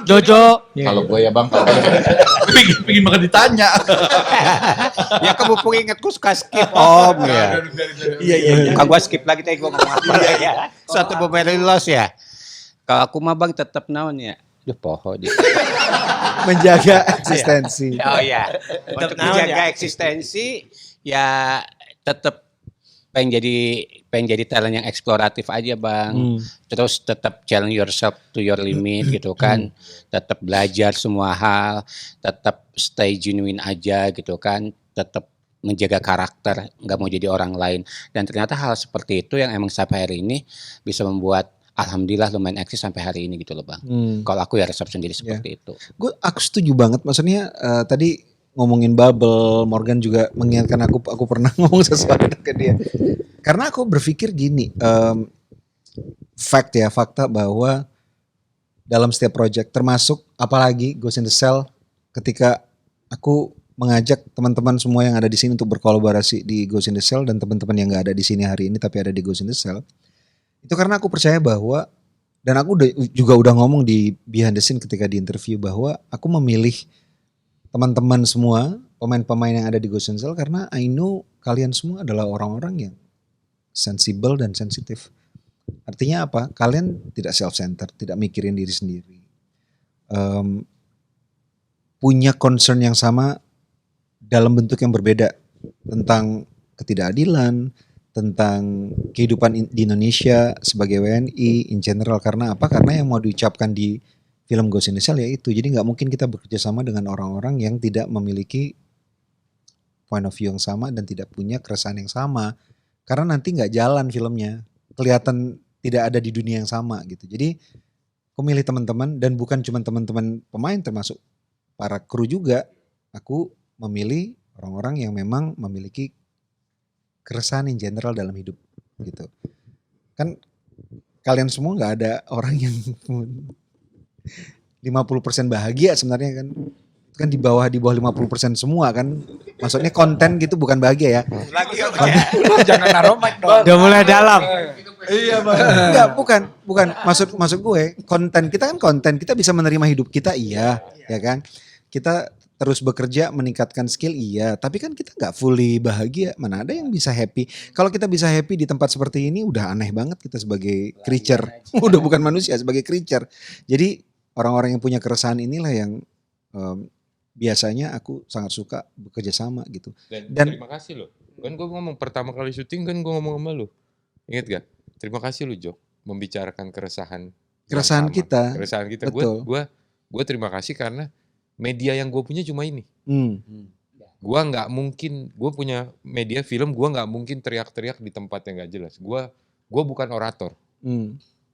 [SPEAKER 7] Jojo.
[SPEAKER 3] Kalau gue ya bang,
[SPEAKER 4] pingin banget ditanya.
[SPEAKER 2] Ya kamu ingatku suka skip om ya.
[SPEAKER 4] Iya.
[SPEAKER 2] Kalau gua skip lagi tadi gua ngomong apa ya. Suatu pemain loss ya. Kalau aku mah Bang tetap naon ya. Duh poho dia.
[SPEAKER 1] Menjaga eksistensi.
[SPEAKER 2] Oh iya. Untuk menjaga eksistensi ya tetap pengen jadi talent yang eksploratif aja Bang. Terus tetap challenge yourself to your limit gitu kan. Tetap belajar semua hal, tetap stay genuine aja gitu kan. Tetap menjaga karakter, nggak mau jadi orang lain. Dan ternyata hal seperti itu yang emang sampai hari ini bisa membuat alhamdulillah lumayan eksis sampai hari ini gitu loh Bang. Kalau aku ya resep sendiri seperti itu.
[SPEAKER 1] Aku setuju banget. Maksudnya tadi ngomongin bubble, Morgan juga mengingatkan aku pernah ngomong sesuatu ke dia. Karena aku berpikir gini, fakta bahwa dalam setiap project, termasuk apalagi Ghost in the Shell, ketika aku mengajak teman-teman semua yang ada di sini untuk berkolaborasi di Ghost in the Shell dan teman-teman yang nggak ada di sini hari ini tapi ada di Ghost in the Shell, itu karena aku percaya bahwa, dan aku juga udah ngomong di behind the scene ketika di interview bahwa aku memilih teman-teman semua, pemain-pemain yang ada di Ghost in the Shell karena I know kalian semua adalah orang-orang yang sensible dan sensitif. Artinya apa? Kalian tidak self-centered, tidak mikirin diri sendiri. Punya concern yang sama dalam bentuk yang berbeda tentang ketidakadilan, tentang kehidupan di Indonesia sebagai WNI in general. Karena apa? Karena yang mau diucapkan di film Ghost in the Shell ya itu. Jadi nggak mungkin kita bekerja sama dengan orang-orang yang tidak memiliki point of view yang sama dan tidak punya keresahan yang sama. Karena nanti nggak jalan filmnya, kelihatan tidak ada di dunia yang sama gitu. Jadi aku milih teman-teman dan bukan cuma teman-teman pemain termasuk para kru juga. Aku memilih orang-orang yang memang memiliki keresahan in general dalam hidup gitu. Kan kalian semua nggak ada orang yang 50% bahagia sebenarnya kan. Kan di bawah 50% semua kan. Maksudnya konten gitu bukan bahagia ya.
[SPEAKER 4] Jangan naruh mic dong.
[SPEAKER 7] Udah mulai dalam.
[SPEAKER 4] Iya bang.
[SPEAKER 1] Enggak, bukan. Maksud gue konten kita kan konten. Kita bisa menerima hidup kita iya, ya kan. Kita terus bekerja meningkatkan skill iya, tapi kan kita nggak fully bahagia. Mana ada yang bisa happy? Kalau kita bisa happy di tempat seperti ini udah aneh banget kita sebagai creature. Udah bukan manusia, sebagai creature. Jadi orang-orang yang punya keresahan inilah yang biasanya aku sangat suka bekerja sama gitu.
[SPEAKER 3] Dan terima kasih loh. Kan gue ngomong pertama kali syuting kan gue ngomong sama lu. Ingat gak? Terima kasih lu Jok membicarakan keresahan yang sama.
[SPEAKER 1] Kita.
[SPEAKER 3] Keresahan kita.
[SPEAKER 1] Betul.
[SPEAKER 3] Gue terima kasih karena media yang gue punya cuma ini. Gue nggak mungkin, gue punya media film, gue nggak mungkin teriak-teriak di tempat yang nggak jelas. Gue bukan orator.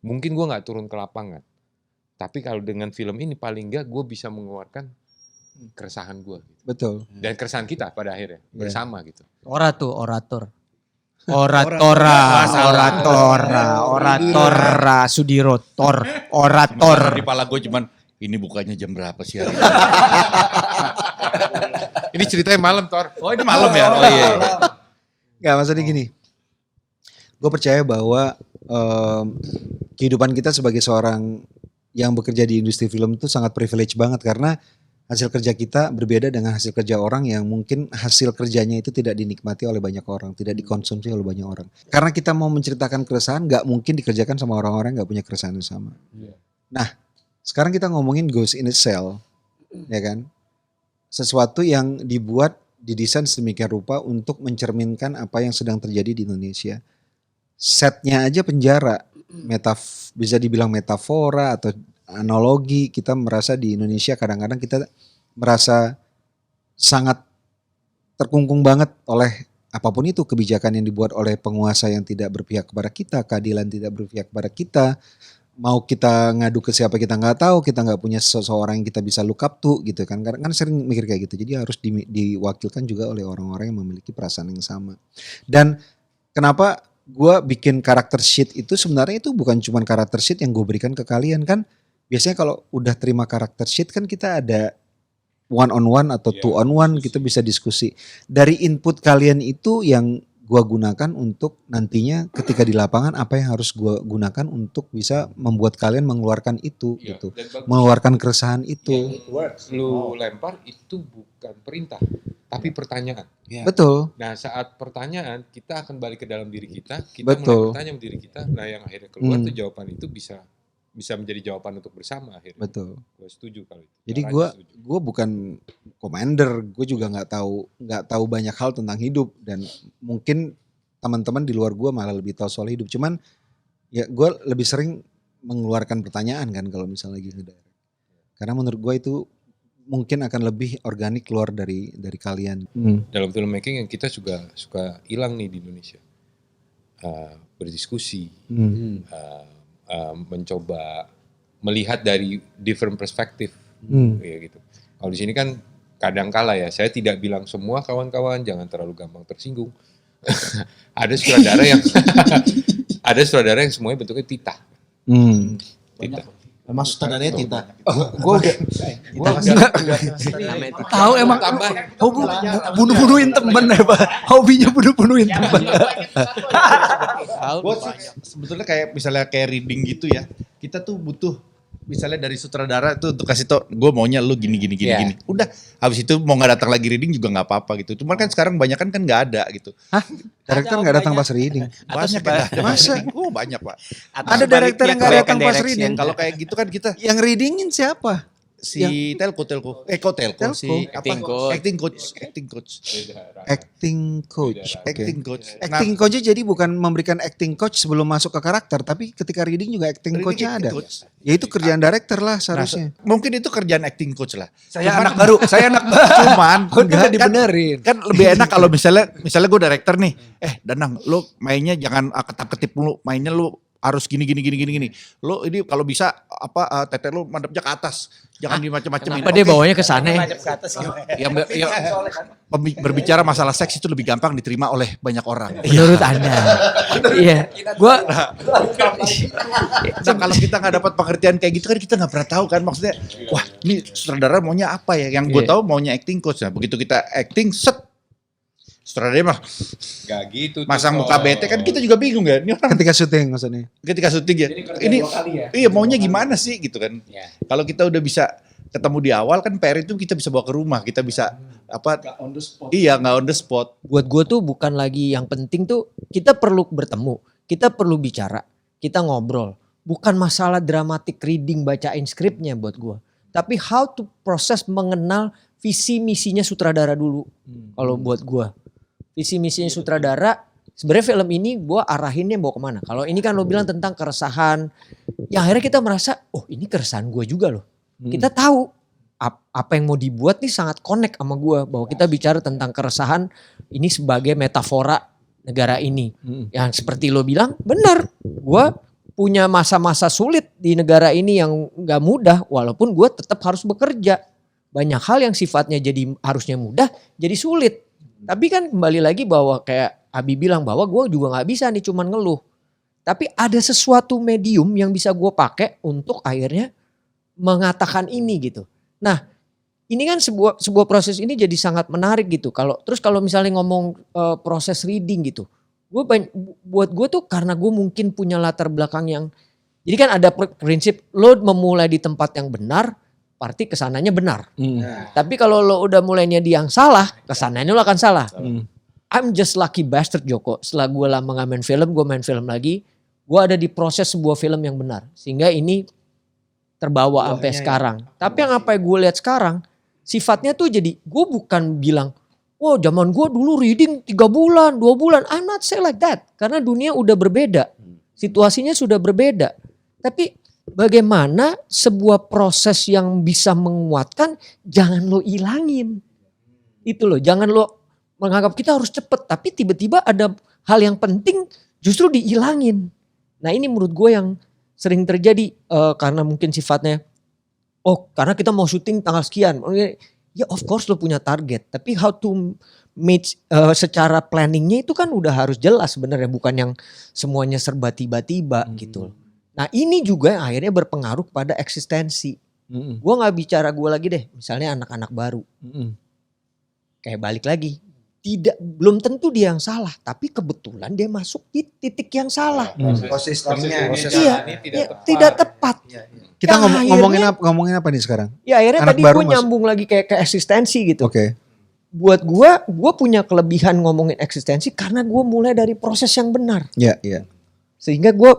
[SPEAKER 3] Mungkin gue nggak turun ke lapangan. Tapi kalau dengan film ini paling nggak gue bisa mengeluarkan keresahan gue.
[SPEAKER 1] Betul.
[SPEAKER 3] Dan keresahan kita pada akhirnya bersama gitu.
[SPEAKER 7] Oratora. Sudirotor, orator.
[SPEAKER 4] Di kepala gue cuman ini bukanya jam berapa sih hari ini?
[SPEAKER 3] Ini ceritanya malam, Tor.
[SPEAKER 4] Oh ini malam ya? Oh iya.
[SPEAKER 1] Nggak, maksudnya gini. Gue percaya bahwa kehidupan kita sebagai seorang yang bekerja di industri film itu sangat privilege banget karena hasil kerja kita berbeda dengan hasil kerja orang yang mungkin hasil kerjanya itu tidak dinikmati oleh banyak orang, tidak dikonsumsi oleh banyak orang. Karena kita mau menceritakan keresahan, nggak mungkin dikerjakan sama orang-orang yang nggak punya keresahan yang sama. Nah, sekarang kita ngomongin Ghost in the Shell, ya kan? Sesuatu yang dibuat, didesain sedemikian rupa untuk mencerminkan apa yang sedang terjadi di Indonesia. setnya aja penjara, bisa dibilang metafora atau analogi. Kita merasa di Indonesia kadang-kadang kita merasa sangat terkungkung banget oleh apapun itu, kebijakan yang dibuat oleh penguasa yang tidak berpihak kepada kita, keadilan tidak berpihak kepada kita. Mau kita ngadu ke siapa kita nggak tahu, kita nggak punya seseorang yang kita bisa look up to gitu kan. Karena kan sering mikir kayak gitu. Jadi harus diwakilkan juga oleh orang-orang yang memiliki perasaan yang sama. Dan kenapa gue bikin karakter sheet itu sebenarnya itu bukan cuma karakter sheet yang gue berikan ke kalian kan. Biasanya kalau udah terima karakter sheet kan kita ada one on one atau two on one, kita bisa diskusi. Dari input kalian itu yang gua gunakan untuk nantinya ketika di lapangan apa yang harus gua gunakan untuk bisa membuat kalian mengeluarkan itu gitu. Mengeluarkan keresahan itu.
[SPEAKER 3] Lu lempar itu bukan perintah, tapi pertanyaan.
[SPEAKER 1] Betul.
[SPEAKER 3] Nah saat pertanyaan kita akan balik ke dalam diri kita
[SPEAKER 1] Betul.
[SPEAKER 3] mulai bertanya sama diri kita. Nah yang akhirnya keluar tuh jawaban itu bisa menjadi jawaban untuk bersama akhirnya.
[SPEAKER 1] Betul.
[SPEAKER 3] Gue setuju kalau itu.
[SPEAKER 1] Jadi gue bukan commander, gue juga nggak tahu banyak hal tentang hidup dan mungkin teman-teman di luar gue malah lebih tahu soal hidup. Cuman ya gue lebih sering mengeluarkan pertanyaan kan kalau misalnya lagi ngedirect. Karena menurut gue itu mungkin akan lebih organik keluar dari kalian.
[SPEAKER 3] Dalam filmmaking yang kita juga suka hilang nih di Indonesia, berdiskusi, mencoba melihat dari different perspektif, ya gitu. Kalau di sini kan kadang kala ya, saya tidak bilang semua kawan-kawan jangan terlalu gampang tersinggung. Ada sutradara yang semuanya bentuknya titah. Titah.
[SPEAKER 4] Masuk tangannya Tita.
[SPEAKER 8] Gue tahu emang bunuh-bunuhin temen ya Pak. Hobinya bunuh-bunuhin temen.
[SPEAKER 4] Gue sih sebetulnya kayak misalnya kayak reading gitu ya. Kita tuh butuh misalnya dari sutradara tuh untuk kasih tau gue maunya lu gini. Udah habis itu mau nggak datang lagi reading juga nggak apa-apa gitu. Cuman kan sekarang banyak kan nggak ada gitu.
[SPEAKER 1] Hah? Director nggak datang pas reading?
[SPEAKER 4] Banyak kan?
[SPEAKER 1] Masa?
[SPEAKER 4] Oh banyak Pak.
[SPEAKER 1] Ada director yang nggak datang pas reading?
[SPEAKER 4] Kalau kayak gitu kan kita
[SPEAKER 1] Yang readingin siapa?
[SPEAKER 4] si Telco si
[SPEAKER 7] Acting coach.
[SPEAKER 4] acting coach.
[SPEAKER 1] Acting coach.
[SPEAKER 4] Acting coach.
[SPEAKER 1] Acting coach jadi bukan memberikan acting coach sebelum masuk ke karakter, tapi ketika reading juga acting coachnya ada. Ya itu kerjaan director lah seharusnya.
[SPEAKER 4] Mungkin itu kerjaan acting coach lah.
[SPEAKER 8] Saya anak baru.
[SPEAKER 4] Cuman
[SPEAKER 8] Udah dibenerin.
[SPEAKER 4] kan lebih enak kalau misalnya gue director nih. Danang, lu mainnya jangan ketap-ketip mulu, mainnya lu harus gini. Lo ini kalau bisa tete lu madepnya ke atas. Jangan dimacem-macemin.
[SPEAKER 7] Kenapa dia bawanya ke sana ya?
[SPEAKER 4] Berbicara masalah seks itu lebih gampang diterima oleh banyak orang.
[SPEAKER 7] Menurut Anda. Iya. Gua
[SPEAKER 4] Nah, kalau kita nggak dapat pengertian kayak gitu kan kita nggak pernah tahu kan maksudnya. Wah, ini sutradara maunya apa ya? Yang gue tahu maunya acting coach. Nah, begitu kita acting sutradara mah
[SPEAKER 3] Gak gitu.
[SPEAKER 4] masang muka bete kan kita juga bingung kan. Ini orang
[SPEAKER 1] Ketika syuting maksudnya.
[SPEAKER 4] ketika syuting ya. Ini iya maunya gimana sih gitu kan. Kalau kita udah bisa ketemu di awal kan PR itu kita bisa bawa ke rumah, kita bisa on the spot. Iya, nggak on the spot.
[SPEAKER 7] buat gue tuh bukan lagi yang penting tuh kita perlu bertemu, kita perlu bicara, kita ngobrol. Bukan masalah dramatic reading bacain skripnya buat gue. Tapi how to proses mengenal visi misinya sutradara dulu. Kalau buat gue. Visi misinya sutradara, sebenarnya film ini gue arahinnya bawa kemana. Kalau ini kan lo bilang tentang keresahan. Yang akhirnya kita merasa, oh ini keresahan gue juga loh. Kita tahu apa yang mau dibuat nih sangat connect sama gue. Bahwa kita bicara tentang keresahan ini sebagai metafora negara ini. Yang seperti lo bilang benar. Gue punya masa-masa sulit di negara ini yang gak mudah. Walaupun gue tetap harus bekerja. Banyak hal yang sifatnya jadi harusnya mudah jadi sulit. Tapi kan kembali lagi bahwa kayak Abi bilang bahwa gue juga gak bisa nih cuman ngeluh. Tapi ada sesuatu medium yang bisa gue pakai untuk akhirnya mengatakan ini gitu. Nah ini kan sebuah proses ini jadi sangat menarik gitu. Kalau misalnya ngomong proses reading gitu. Buat gue tuh karena gue mungkin punya latar belakang yang. Jadi kan ada prinsip lo memulai di tempat yang benar. Berarti kesananya benar. Tapi kalau lo udah mulainya di yang salah, kesananya lo akan salah. I'm just lucky bastard Joko. Setelah gue lama gak main film, gue main film lagi. Gue ada di proses sebuah film yang benar. Sehingga ini terbawa sampai sekarang. Tapi yang apa yang gue lihat sekarang, sifatnya tuh jadi, gue bukan bilang, Wow, zaman gue dulu reading 3 bulan, 2 bulan. I'm not say like that. Karena dunia udah berbeda. Situasinya sudah berbeda. Tapi bagaimana sebuah proses yang bisa menguatkan, jangan lo ilangin. Itu loh, jangan lo menganggap kita harus cepet. Tapi tiba-tiba ada hal yang penting justru dihilangin. Nah ini menurut gue yang sering terjadi. Karena mungkin sifatnya, karena kita mau syuting tanggal sekian. Ya of course lo punya target, tapi how to meet secara planningnya itu kan udah harus jelas sebenarnya, bukan yang semuanya serba tiba-tiba gitu. Nah ini juga yang akhirnya berpengaruh pada eksistensi. Gue nggak bicara gue lagi deh, misalnya anak-anak baru, kayak balik lagi, belum tentu dia yang salah, tapi kebetulan dia masuk di titik yang salah.
[SPEAKER 1] Ekosistemnya.
[SPEAKER 7] Tidak tepat.
[SPEAKER 1] Kita
[SPEAKER 7] Ya,
[SPEAKER 1] ngomongin apa nih sekarang?
[SPEAKER 7] Ya akhirnya
[SPEAKER 1] Anak
[SPEAKER 7] tadi
[SPEAKER 1] baru
[SPEAKER 7] gue nyambung lagi kayak ke eksistensi gitu.
[SPEAKER 1] Oke.
[SPEAKER 7] Buat gue punya kelebihan ngomongin eksistensi karena gue mulai dari proses yang benar.
[SPEAKER 1] Iya, iya.
[SPEAKER 7] Sehingga gue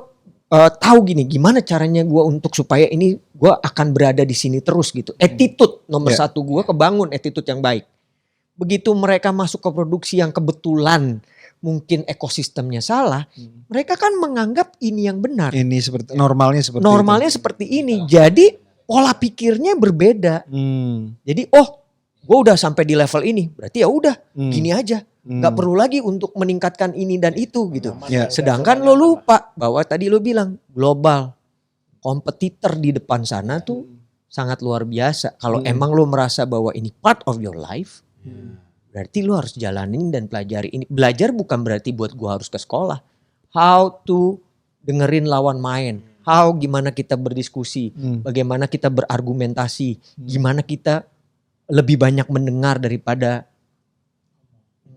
[SPEAKER 7] tahu gimana caranya gue untuk supaya ini gue akan berada di sini terus gitu. Attitude nomor satu gue kebangun, attitude yang baik. Begitu mereka masuk ke produksi yang kebetulan mungkin ekosistemnya salah, mereka kan menganggap ini yang benar.
[SPEAKER 1] Ini normalnya seperti
[SPEAKER 7] ini. Jadi pola pikirnya berbeda. Jadi gue udah sampai di level ini, berarti ya udah gini aja. Gak perlu lagi untuk meningkatkan ini dan itu gitu. Sedangkan lo lupa bahwa tadi lo bilang global, kompetitor di depan sana tuh sangat luar biasa. Kalau emang lo merasa bahwa ini part of your life, berarti lo harus jalanin dan pelajari ini. Belajar bukan berarti buat gue harus ke sekolah. How to dengerin lawan main. How gimana kita berdiskusi. Bagaimana kita berargumentasi. Gimana kita lebih banyak mendengar daripada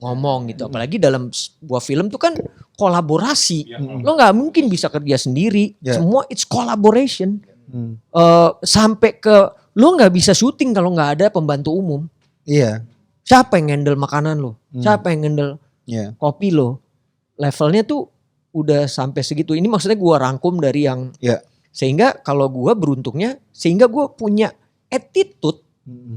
[SPEAKER 7] ngomong gitu. Apalagi dalam sebuah film tuh kan kolaborasi. Lo gak mungkin bisa kerja sendiri. Semua it's collaboration. Sampai ke lo gak bisa syuting kalau gak ada pembantu umum.
[SPEAKER 1] Iya.
[SPEAKER 7] Siapa yang handle makanan lo? Siapa yang handle kopi lo? Levelnya tuh udah sampai segitu. Ini maksudnya gue rangkum dari yang sehingga kalau gue beruntungnya, sehingga gue punya attitude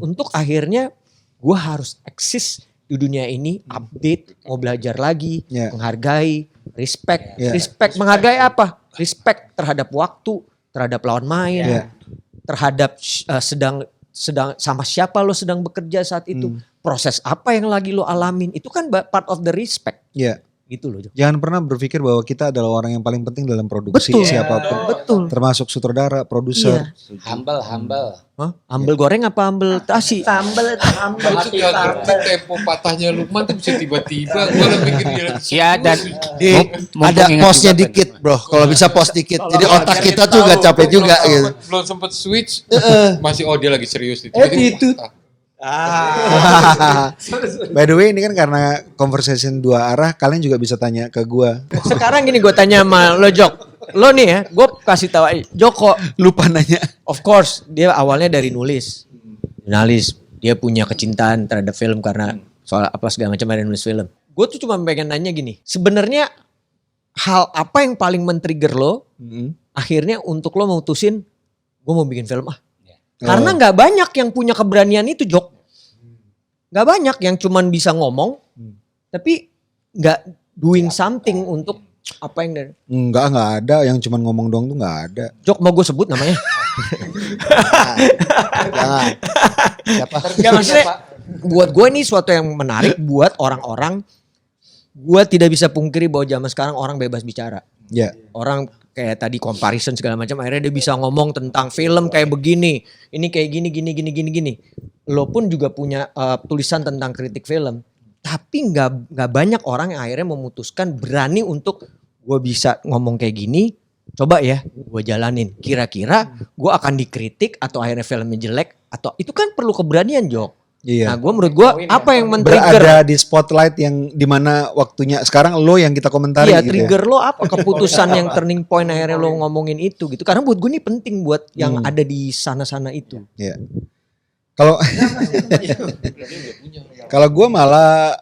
[SPEAKER 7] untuk akhirnya gue harus eksis di dunia ini, update, mau belajar lagi, menghargai, respect. Respect menghargai apa? Respect terhadap waktu, terhadap lawan main, terhadap sedang sama siapa lo sedang bekerja saat itu. Proses apa yang lagi lo alamin. Itu kan part of the respect.
[SPEAKER 1] Iya.
[SPEAKER 7] Gitu loh.
[SPEAKER 1] Jangan pernah berpikir bahwa kita adalah orang yang paling penting dalam produksi siapapun.
[SPEAKER 7] Betul.
[SPEAKER 1] Termasuk sutradara, produser.
[SPEAKER 2] Humble.
[SPEAKER 7] Hah? Ambel goreng apa ambel tasi?
[SPEAKER 3] Sambel. Tempo patahnya Lukman tuh bisa tiba-tiba. Gue udah mikir
[SPEAKER 2] Ya dan
[SPEAKER 6] Ada posnya dikit bro, kalau bisa pos dikit. Jadi otak kita tuh gak capek juga gitu.
[SPEAKER 3] Belum sempet switch, masih dia lagi serius itu.
[SPEAKER 1] By the way ini kan karena conversation dua arah, kalian juga bisa tanya ke gue.
[SPEAKER 7] Sekarang gini gue tanya sama lo Jok. Lo nih ya, gue kasih tahu Joko.
[SPEAKER 1] Lupa nanya.
[SPEAKER 7] Of course, dia awalnya dari nulis. Jurnalis, dia punya kecintaan terhadap film karena soal apa segala macam ada nulis film. Gue tuh cuma pengen nanya gini, sebenarnya hal apa yang paling men-trigger lo akhirnya untuk lo memutusin gue mau bikin film Karena gak banyak yang punya keberanian itu Jok. Gak banyak yang cuman bisa ngomong tapi gak doing something untuk apa yang dari.
[SPEAKER 1] Enggak ada yang cuman ngomong doang tuh gak ada.
[SPEAKER 7] Jok mau gue sebut namanya?
[SPEAKER 6] Jangan. Siapa?
[SPEAKER 7] Gak maksudnya buat gue ini suatu yang menarik buat orang-orang. Gue tidak bisa pungkiri bahwa zaman sekarang orang bebas bicara.
[SPEAKER 1] Ya.
[SPEAKER 7] Orang kayak tadi comparison segala macam akhirnya dia bisa ngomong tentang film kayak begini. Ini kayak gini. Lo pun juga punya tulisan tentang kritik film. Tapi nggak banyak orang yang akhirnya memutuskan berani untuk gue bisa ngomong kayak gini. Coba ya gue jalanin. Kira-kira gue akan dikritik atau akhirnya filmnya jelek. Atau itu kan perlu keberanian Jok.
[SPEAKER 1] Iya.
[SPEAKER 7] Nah menurut gue apa yang men-trigger.
[SPEAKER 1] Berada di spotlight yang dimana waktunya sekarang lo yang kita komentari.
[SPEAKER 7] Iya
[SPEAKER 1] gitu
[SPEAKER 7] trigger lo apa keputusan yang turning point akhirnya lo ngomongin itu gitu. Karena buat gue ini penting buat yang ada di sana-sana itu.
[SPEAKER 1] Iya. Kalau gue malah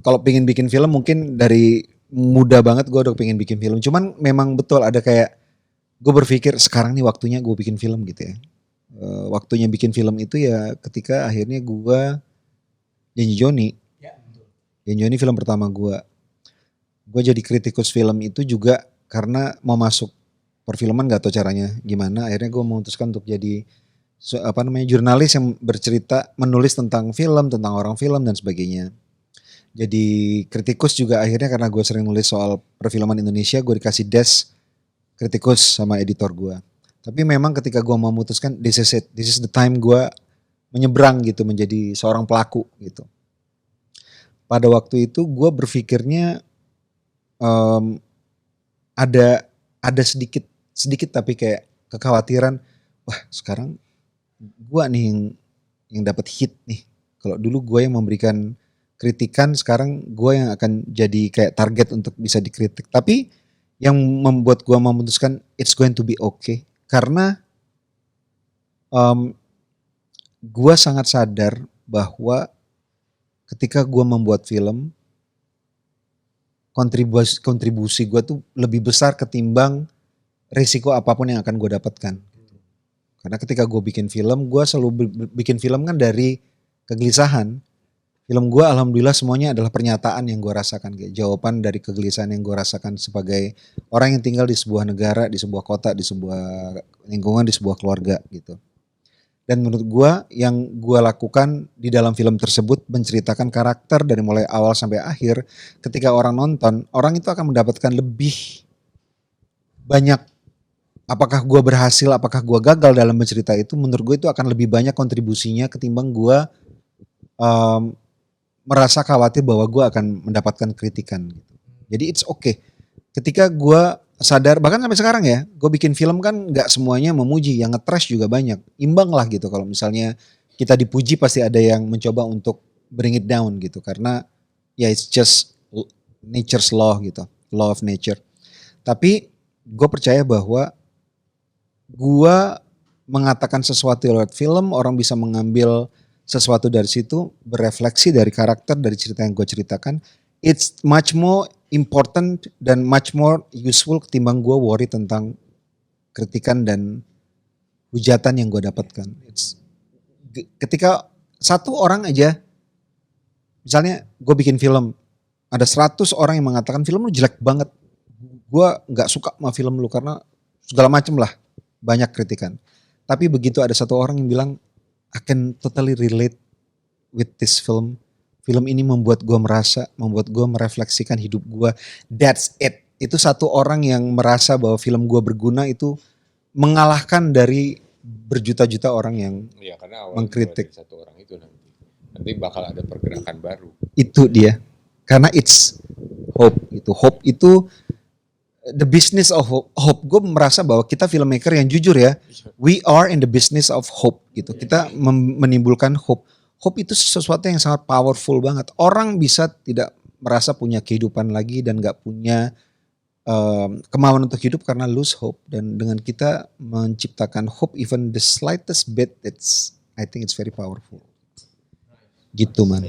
[SPEAKER 1] kalau pengen bikin film mungkin dari muda banget gue udah pengen bikin film. Cuman memang betul ada kayak gue berpikir sekarang nih waktunya gue bikin film gitu ya. waktunya bikin film itu ya ketika akhirnya gue Janji Joni. Janji Joni film pertama gue. Gue jadi kritikus film itu juga karena mau masuk perfilman gak tahu caranya gimana. Akhirnya gue memutuskan untuk jadi jurnalis yang bercerita, menulis tentang film, tentang orang film dan sebagainya. Jadi kritikus juga akhirnya karena gue sering nulis soal perfilman Indonesia, gue dikasih desk kritikus sama editor gue. Tapi memang ketika gue memutuskan this is it, this is the time gue menyeberang gitu menjadi seorang pelaku gitu. Pada waktu itu gue berpikirnya ada sedikit tapi kayak kekhawatiran, wah sekarang gue nih yang dapat hit nih. Kalau dulu gue yang memberikan kritikan, sekarang gue yang akan jadi kayak target untuk bisa dikritik. Tapi yang membuat gue memutuskan it's going to be okay. Karena gue sangat sadar bahwa ketika gue membuat film, kontribusi gue tuh lebih besar ketimbang risiko apapun yang akan gue dapatkan. Karena ketika gue bikin film, gue selalu bikin film kan dari kegelisahan. Film gue alhamdulillah semuanya adalah pernyataan yang gue rasakan. Kayak jawaban dari kegelisahan yang gue rasakan sebagai orang yang tinggal di sebuah negara, di sebuah kota, di sebuah lingkungan, di sebuah keluarga gitu. Dan menurut gue yang gue lakukan di dalam film tersebut menceritakan karakter dari mulai awal sampai akhir. Ketika orang nonton, orang itu akan mendapatkan lebih banyak. Apakah gue berhasil, apakah gue gagal dalam bercerita itu, menurut gue itu akan lebih banyak kontribusinya ketimbang gue merasa khawatir bahwa gue akan mendapatkan kritikan gitu. Jadi it's okay. Ketika gue sadar, bahkan sampai sekarang ya, gue bikin film kan gak semuanya memuji, yang nge-trash juga banyak. Imbang lah gitu, kalau misalnya kita dipuji pasti ada yang mencoba untuk bring it down gitu. Karena ya it's just nature's law gitu, law of nature. Tapi gue percaya bahwa gue mengatakan sesuatu lewat film, orang bisa mengambil sesuatu dari situ, berefleksi dari karakter, dari cerita yang gue ceritakan. It's much more important dan much more useful ketimbang gue worry tentang kritikan dan hujatan yang gue dapatkan. Ketika satu orang aja, misalnya gue bikin film, ada 100 orang yang mengatakan film lu jelek banget. Gue gak suka sama film lu karena segala macem lah, banyak kritikan. Tapi begitu ada satu orang yang bilang, I can totally relate with this film. Film ini membuat gue merasa, membuat gue merefleksikan hidup gue. That's it. Itu satu orang yang merasa bahwa film gue berguna itu mengalahkan dari berjuta-juta orang yang
[SPEAKER 3] karena
[SPEAKER 1] mengkritik.
[SPEAKER 3] Satu orang itu nanti bakal ada pergerakan baru.
[SPEAKER 1] Itu dia. Karena it's hope. Hope itu the business of hope. Gue merasa bahwa kita filmmaker yang jujur ya, we are in the business of hope gitu. Kita menimbulkan hope. Hope itu sesuatu yang sangat powerful banget. Orang bisa tidak merasa punya kehidupan lagi dan gak punya kemauan untuk hidup karena lose hope. Dan dengan kita menciptakan hope, even the slightest bit, I think it's very powerful. Gitu man.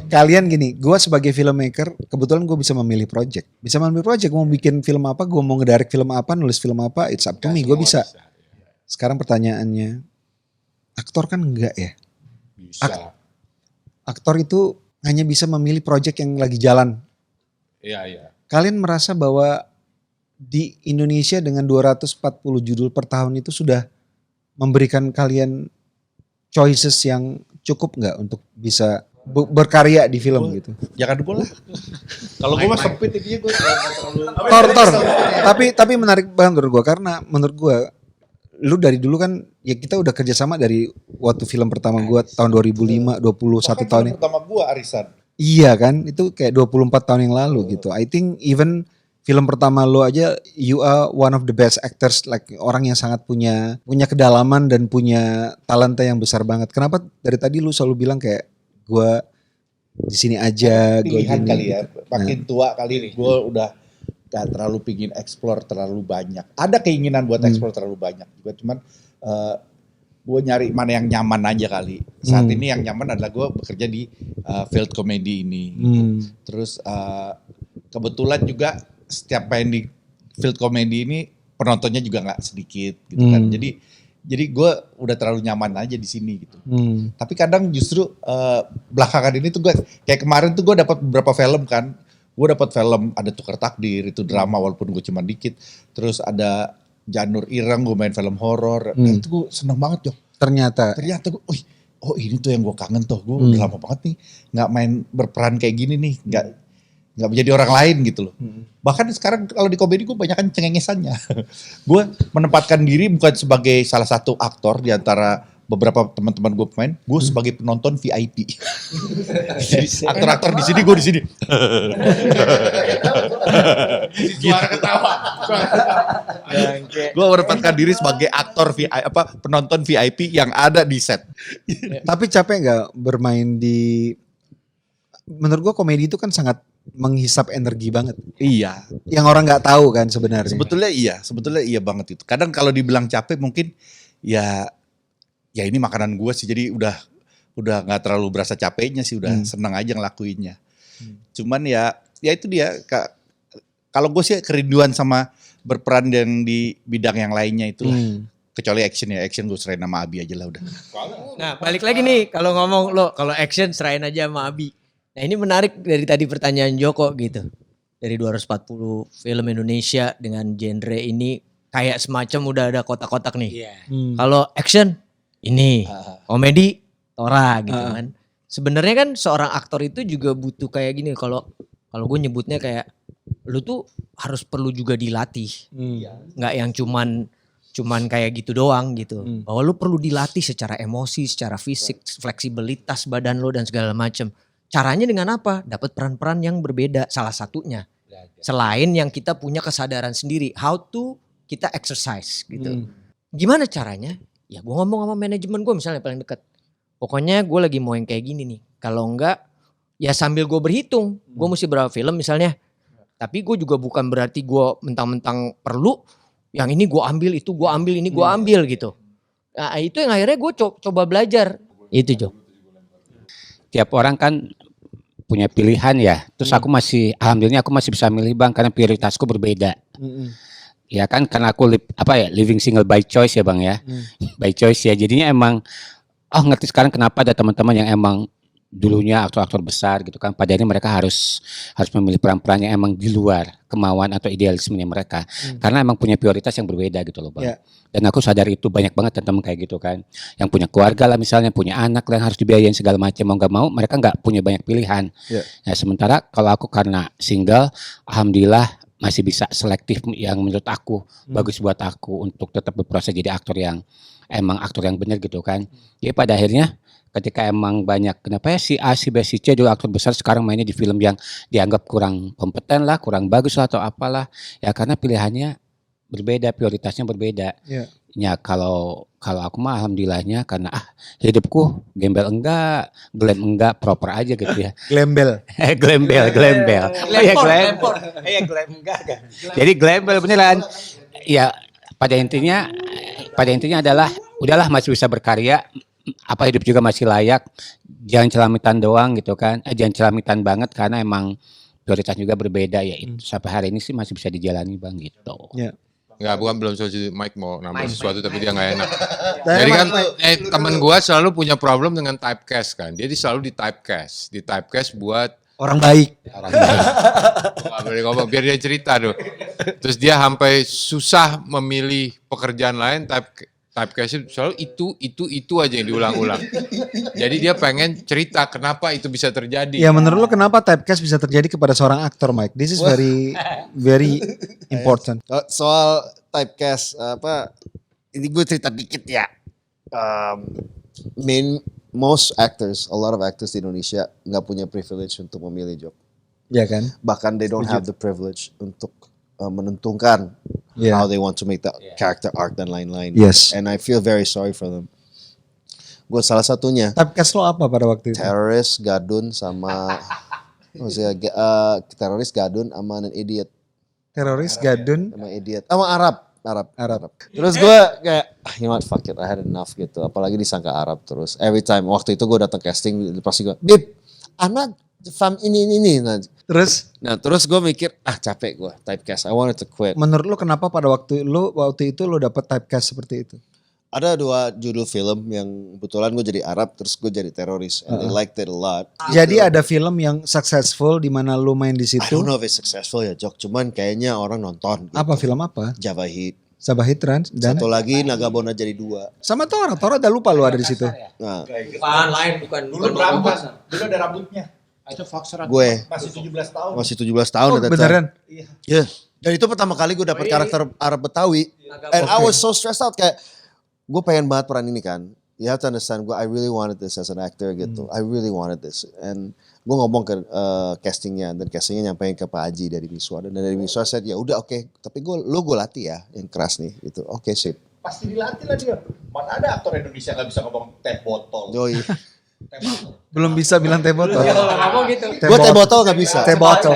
[SPEAKER 1] Kalian gini, gue sebagai filmmaker, kebetulan gue bisa memilih project. Bisa memilih project, mau bikin film apa, gue mau ngedirect film apa, nulis film apa, it's up to me, gue bisa. Sekarang pertanyaannya, aktor kan enggak ya?
[SPEAKER 3] Bisa.
[SPEAKER 1] Aktor itu hanya bisa memilih project yang lagi jalan.
[SPEAKER 3] Iya.
[SPEAKER 1] Kalian merasa bahwa di Indonesia dengan 240 judul per tahun itu sudah memberikan kalian choices yang cukup nggak untuk bisa berkarya di film gitu?
[SPEAKER 4] Jangan gue lah. Kalau gue mah sempit intinya gue terlalu.
[SPEAKER 1] Tor. Tapi menarik banget menurut gue karena menurut gue lu dari dulu kan ya kita udah kerjasama dari waktu film pertama gue tahun 2005, 21 tahun
[SPEAKER 4] Film pertama gue Arisan.
[SPEAKER 1] Iya kan, itu kayak 24 tahun yang lalu gitu. I think even film pertama lo aja, you are one of the best actors, like orang yang sangat punya kedalaman dan punya talenta yang besar banget. Kenapa dari tadi lu selalu bilang kayak gue di sini aja, gue
[SPEAKER 4] Pilihan
[SPEAKER 1] gini.
[SPEAKER 4] kali ya,
[SPEAKER 1] Gitu.
[SPEAKER 4] makin tua kali gue udah gak terlalu pingin explore terlalu banyak. Ada keinginan buat explore terlalu banyak juga, cuman gue nyari mana yang nyaman aja kali. Saat ini yang nyaman adalah gue bekerja di field comedy ini. Gitu. Terus kebetulan juga setiap main di field comedy ini penontonnya juga nggak sedikit gitu kan. Jadi Jadi gue udah terlalu nyaman aja di sini gitu. Tapi kadang justru belakangan ini tuh gue kayak kemarin tuh gue dapat beberapa film kan. Gue dapat film ada Tukar Takdir, itu drama walaupun gue cuma dikit. Terus ada Janur Ireng, gue main film horor. Nah, itu gue seneng banget, Jo.
[SPEAKER 1] Ternyata
[SPEAKER 4] Gue, oh ini tuh yang gue kangen tuh. Gue udah lama banget nih nggak main berperan kayak gini nih, nggak menjadi orang lain gitu loh. Bahkan sekarang kalau di komedi gue banyak kan cengengesannya. Gue menempatkan diri bukan sebagai salah satu aktor di antara beberapa teman-teman gue pemain, gue sebagai penonton VIP. Jadi aktor-aktor di sini, gue di sini. Suara ketawa. Gue menempatkan diri sebagai aktor penonton VIP yang ada di set.
[SPEAKER 1] tapi capek nggak bermain di, menurut gua komedi itu kan sangat menghisap energi banget.
[SPEAKER 4] Iya.
[SPEAKER 1] Yang orang nggak tahu kan sebenarnya.
[SPEAKER 4] Sebetulnya iya banget itu. Kadang kalau dibilang capek mungkin ya ini makanan gue sih, jadi udah nggak terlalu berasa capeknya sih, udah senang aja ngelakuinnya. Cuman ya itu dia, kalau gue sih kerinduan sama berperan yang di bidang yang lainnya itulah. Kecuali action gue serahin sama Abi aja lah udah.
[SPEAKER 7] Nah balik lagi nih kalau ngomong lo kalau action serahin aja sama Abi. Nah ini menarik dari tadi pertanyaan Joko gitu. Dari 240 film Indonesia dengan genre ini kayak semacam udah ada kotak-kotak nih. Kalau action ini, komedi Tora gitu kan. Sebenarnya kan seorang aktor itu juga butuh kayak gini. Kalau gue nyebutnya kayak lu tuh harus perlu juga dilatih. Nggak yang cuman kayak gitu doang gitu. Bahwa lu perlu dilatih secara emosi, secara fisik, fleksibilitas badan lu dan segala macam. Caranya dengan apa? Dapat peran-peran yang berbeda salah satunya. Selain yang kita punya kesadaran sendiri, how to kita exercise gitu. Gimana caranya? Ya gue ngomong sama manajemen gue misalnya paling dekat. Pokoknya gue lagi mau yang kayak gini nih. Kalau enggak ya sambil gue berhitung. Gue mesti berapa film misalnya. Tapi gue juga bukan berarti gue mentang-mentang perlu. Yang ini gue ambil, itu gue ambil, ini gue ambil gitu. Nah itu yang akhirnya gue coba belajar. Itu Jo.
[SPEAKER 2] Tiap orang kan punya pilihan ya. Terus alhamdulillah aku masih bisa milih Bang karena prioritasku berbeda. Ya kan karena aku living single by choice ya Bang ya. By choice ya. Jadinya emang ngerti sekarang kenapa ada teman-teman yang emang dulunya aktor-aktor besar gitu kan. Pada ini mereka harus memilih peran-peran yang emang di luar kemauan atau idealismenya mereka. Karena emang punya prioritas yang berbeda gitu loh Bang. Yeah. Dan aku sadar itu banyak banget teman-teman kayak gitu kan. Yang punya keluarga lah misalnya, punya anak yang harus dibiayain segala macam. Mau gak mau mereka gak punya banyak pilihan. Yeah. Nah sementara kalau aku karena single, alhamdulillah masih bisa selektif yang menurut aku bagus buat aku untuk tetap berproses jadi aktor yang emang aktor yang benar gitu kan. Jadi pada akhirnya ketika emang banyak kenapa ya si A, si B, si C juga aktor besar sekarang mainnya di film yang dianggap kurang kompeten lah, kurang bagus lah atau apalah. Ya karena pilihannya berbeda, prioritasnya berbeda. Yeah. Ya kalau aku mah alhamdulillahnya karena hidupku gembel enggak, glam enggak, proper aja gitu ya.
[SPEAKER 1] Glembel.
[SPEAKER 2] Glembel. Glempor. Iya glam enggak kan. Jadi glembel beneran. Ya pada intinya adalah udahlah masih bisa berkarya, apa hidup juga masih layak, jangan celamitan doang gitu kan. Jangan celamitan banget karena emang prioritas juga berbeda ya. Itu sampai hari ini sih masih bisa dijalani Bang gitu.
[SPEAKER 1] Yeah.
[SPEAKER 3] Enggak, bukan belum selesai. Mike mau nambah sesuatu tapi dia nggak enak. Jadi kan teman gua selalu punya problem dengan typecast kan. Dia selalu di typecast buat
[SPEAKER 1] orang baik.
[SPEAKER 3] Boleh ngomong biar dia cerita tuh. Terus dia sampai susah memilih pekerjaan lain, typecast selalu itu aja yang diulang-ulang. Jadi dia pengen cerita kenapa itu bisa terjadi.
[SPEAKER 1] Ya menurut lo kenapa typecast bisa terjadi kepada seorang aktor Mike? This is very important.
[SPEAKER 6] Soal typecast ini gue cerita dikit ya. Most actors, a lot of actors di Indonesia nggak punya privilege untuk memilih job.
[SPEAKER 1] Ya kan?
[SPEAKER 6] Bahkan they don't have the privilege untuk menentukan how they want to make the character arc dan lain-lain.
[SPEAKER 1] Yes.
[SPEAKER 6] And I feel very sorry for them. Gue salah satunya.
[SPEAKER 1] Typecast lo apa pada waktu itu?
[SPEAKER 6] Teroris, gadun sama teroris, gadun sama an idiot.
[SPEAKER 1] Teroris, gadun
[SPEAKER 6] sama idiot. Sama Arab. Terus gue kayak, you know what, fuck it, I had enough gitu. Apalagi disangka Arab terus. Every time, waktu itu gue datang casting, pasti gue, Bib, anak fam ini. Terus gue mikir, capek gue typecast, I wanted to quit.
[SPEAKER 1] Menurut lo kenapa pada waktu itu lo dapet typecast seperti itu?
[SPEAKER 6] Ada 2 judul film yang kebetulan gue jadi Arab terus gue jadi teroris and they liked it a lot.
[SPEAKER 1] Jadi ada film yang successful di mana lu main di
[SPEAKER 6] I don't
[SPEAKER 1] situ.
[SPEAKER 6] know if it's successful ya Jok, cuman kayaknya orang nonton.
[SPEAKER 1] Apa film apa?
[SPEAKER 6] Java Hit.
[SPEAKER 1] Sabah Trans dan
[SPEAKER 6] Satu lagi Nagabona jadi 2.
[SPEAKER 1] sama Toro. Toro udah lupa lu ada di situ.
[SPEAKER 6] Nah,
[SPEAKER 7] Bukan lain, bukan.
[SPEAKER 4] Dulu berapa? Dulu ada rambutnya.
[SPEAKER 3] Itu Foxtrot.
[SPEAKER 6] gue
[SPEAKER 4] Masih 17 tahun.
[SPEAKER 6] masih 17 tahun
[SPEAKER 1] Oh,
[SPEAKER 6] at that time.
[SPEAKER 1] beneran?
[SPEAKER 6] Iya. Dan itu pertama kali gue dapet karakter Arab Betawi. And I was so stressed out kayak gue pengen banget peran ini kan. You have to understand gue I really wanted this as an actor gitu. I really wanted this. And gue ngomong ke castingnya dan castingnya nyampein ke Pak Haji dari Miswa dan dari Miswa said ya udah oke, tapi gue latih ya yang keras nih gitu. Oke, sip.
[SPEAKER 4] Pasti dilatih lah dia. Mana ada aktor Indonesia nggak bisa ngomong teh botol.
[SPEAKER 6] Yoi.
[SPEAKER 4] Teh botol.
[SPEAKER 1] Belum bisa bilang teh botol.
[SPEAKER 7] Ngomong gitu.
[SPEAKER 6] Gue teh botol gak bisa.
[SPEAKER 1] Teh botol.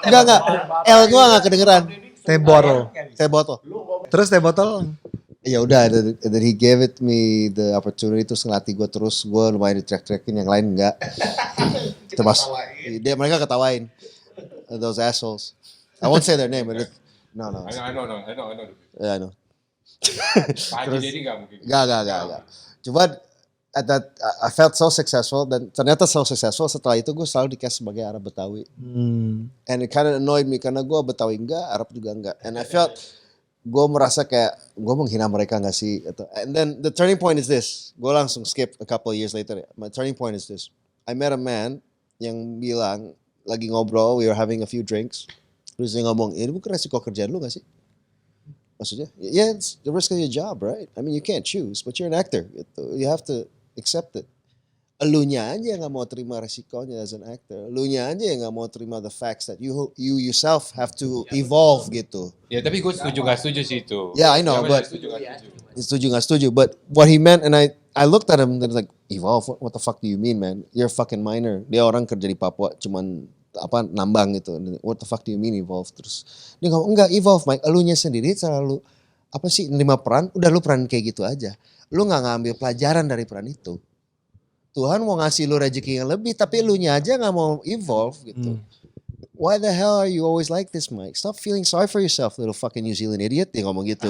[SPEAKER 6] Enggak. L gue gak kedengeran.
[SPEAKER 1] Teh botol.
[SPEAKER 6] Teh botol.
[SPEAKER 1] Terus teh botol.
[SPEAKER 6] Ya udah, and then he gave it me the opportunity terus ngelatih gue terus. Gue lumayan ditrack-trackin, yang lain enggak. Mereka ketawain. Those assholes. I won't say their name. But no.
[SPEAKER 3] I know.
[SPEAKER 6] Yeah, I know.
[SPEAKER 3] Pak Haji Dedi nggak mungkin.
[SPEAKER 6] Enggak. Cuman at that, I felt so successful dan ternyata so successful setelah itu gue selalu di-cast sebagai Arab Betawi. And it kind of annoyed me karena gue Betawi enggak, Arab juga enggak. And I felt gue merasa kayak gue menghina mereka gak sih? And then the turning point is this. Gue langsung skip a couple of years later. My turning point is this. I met a man yang bilang lagi ngobrol, we were having a few drinks. Terus dia ngomong, ini bukan resiko kerjaan lu gak sih? Maksudnya, yeah, it's the risk of your job, right? I mean, you can't choose, but you're an actor. Gitu. You have to accept it. Elunya aja yang gak mau terima resikonya as an actor. Elunya aja yang gak mau terima the facts that you yourself have to evolve gitu.
[SPEAKER 3] Ya tapi gue setuju gak setuju sih itu.
[SPEAKER 6] Yeah, I know, but
[SPEAKER 3] Setuju gak setuju.
[SPEAKER 6] setuju gak setuju. But what he meant, and I looked at him and like, evolve? What the fuck do you mean, man? You're a fucking minor. Dia orang kerja di Papua, cuman nambang gitu. What the fuck do you mean evolve? Terus dia ngomong, enggak evolve, Mike. Elunya sendiri selalu nerima peran, udah lu peran kayak gitu aja. Lu gak ngambil pelajaran dari peran itu. Tuhan mau ngasih lu rezeki yang lebih, tapi elunya aja gak mau evolve gitu. Why the hell are you always like this, Mike? Stop feeling sorry for yourself, little fucking New Zealand idiot. Dia ngomong gitu.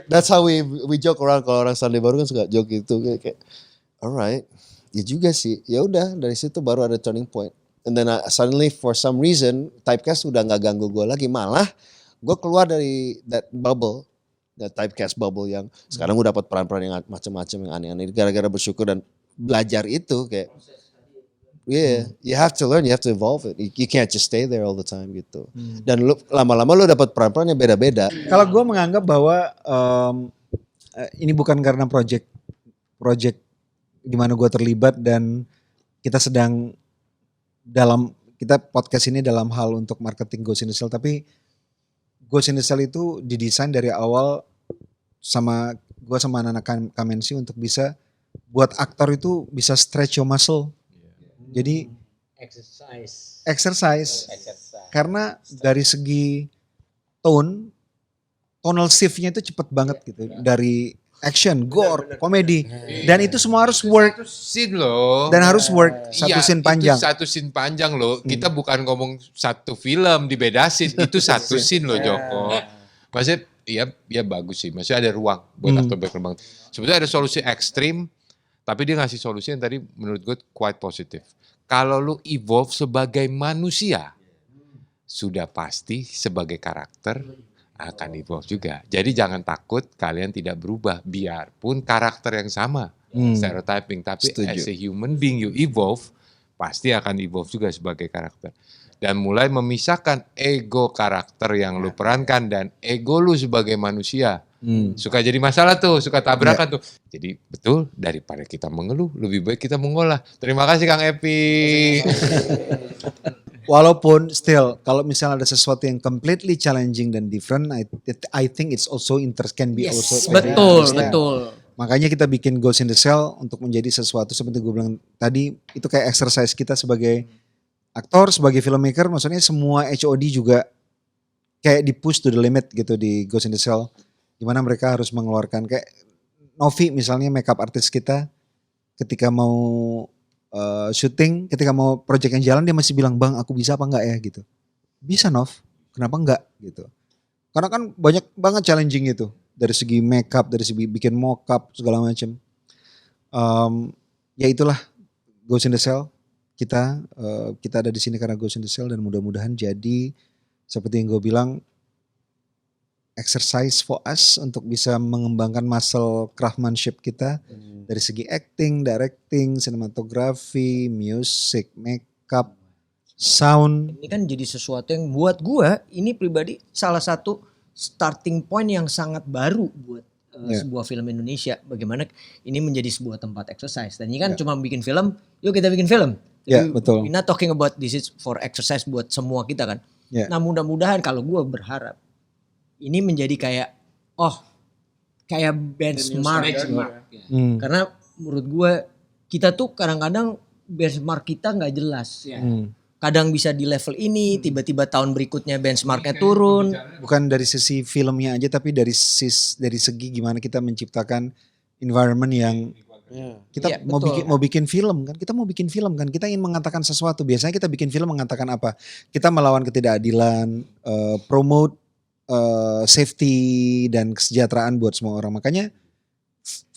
[SPEAKER 6] That's how we joke around. Kalau orang Sunday baru kan suka joke gitu. Kayak, alright. Ya juga sih. Ya udah, dari situ baru ada turning point. And then suddenly for some reason, typecast udah gak ganggu gue lagi. Malah gue keluar dari that bubble. That typecast bubble yang sekarang gue dapat peran-peran yang macam-macam yang aneh-aneh gara-gara bersyukur dan belajar itu kayak you have to learn, you have to evolve it. You can't just stay there all the time gitu. Dan lama-lama lu dapat peran-peran yang beda-beda.
[SPEAKER 1] Kalau gue menganggap bahwa ini bukan karena project di mana gue terlibat dan kita sedang kita podcast ini dalam hal untuk marketing Ghost in the Shell, tapi Ghost in the Shell itu didesain dari awal sama gue sama anak-anak Kamensi untuk bisa buat aktor itu bisa stretch your muscle. Jadi exercise. Karena dari segi tonal shift-nya itu cepet banget gitu. Dari action, gore, komedi. Dan itu semua harus work.
[SPEAKER 3] Scene loh.
[SPEAKER 1] Dan harus work satu scene panjang.
[SPEAKER 3] Itu satu scene panjang loh. Kita bukan ngomong satu film di beda scene. Itu satu scene loh Joko. Maksudnya ya bagus sih. Maksudnya ada ruang buat aktor berkembang. Sebetulnya ada solusi ekstrim. Tapi dia ngasih solusi yang tadi menurut gue quite positif. Kalau lu evolve sebagai manusia. Sudah pasti sebagai karakter akan evolve juga. Jadi jangan takut kalian tidak berubah. Biarpun karakter yang sama. Stereotyping. Tapi as a human being you evolve. Pasti akan evolve juga sebagai karakter. Dan mulai memisahkan ego karakter yang lu perankan dan ego lu sebagai manusia. Suka jadi masalah tuh, suka tabrakan tuh. Jadi betul, daripada kita mengeluh, lebih baik kita mengolah. Terima kasih Kang Epi.
[SPEAKER 1] Walaupun still kalau misalnya ada sesuatu yang completely challenging dan different, I think it's also can be also.
[SPEAKER 7] Betul.
[SPEAKER 1] Makanya kita bikin Ghost in the Shell untuk menjadi sesuatu seperti gue bilang tadi, itu kayak exercise kita sebagai aktor, sebagai filmmaker. Maksudnya semua HOD juga kayak di push to the limit gitu di Ghost in the Shell. Dimana mereka harus mengeluarkan kayak Novi misalnya makeup artist kita ketika mau syuting, ketika mau project yang jalan dia masih bilang, "Bang, aku bisa apa enggak ya?" gitu. Bisa Nov, kenapa enggak gitu. Karena kan banyak banget challenging itu. dari segi makeup, dari segi bikin mockup segala macam. Ya itulah Ghost in the Shell. Kita ada di sini karena Ghost in the Shell dan mudah-mudahan jadi seperti yang gue bilang exercise for us untuk bisa mengembangkan muscle craftsmanship kita dari segi acting, directing, cinematography, music, makeup, sound.
[SPEAKER 7] Ini kan jadi sesuatu yang buat gua ini pribadi salah satu starting point yang sangat baru buat sebuah film Indonesia. Bagaimana ini menjadi sebuah tempat exercise. Dan ini kan cuma bikin film, yuk kita bikin film.
[SPEAKER 1] Ya, betul.
[SPEAKER 7] We're not talking about this is for exercise buat semua kita kan.
[SPEAKER 1] Ya.
[SPEAKER 7] Nah mudah-mudahan kalau gua berharap ini menjadi kayak benchmark. Karena menurut gue kita tuh kadang-kadang benchmark kita nggak jelas. Kadang bisa di level ini, tiba-tiba tahun berikutnya benchmarknya turun.
[SPEAKER 1] Bukan dari sisi filmnya aja tapi dari segi gimana kita menciptakan environment yang kita mau bikin film kan, kita ingin mengatakan sesuatu. Biasanya kita bikin film mengatakan apa? Kita melawan ketidakadilan, promote safety dan kesejahteraan buat semua orang. Makanya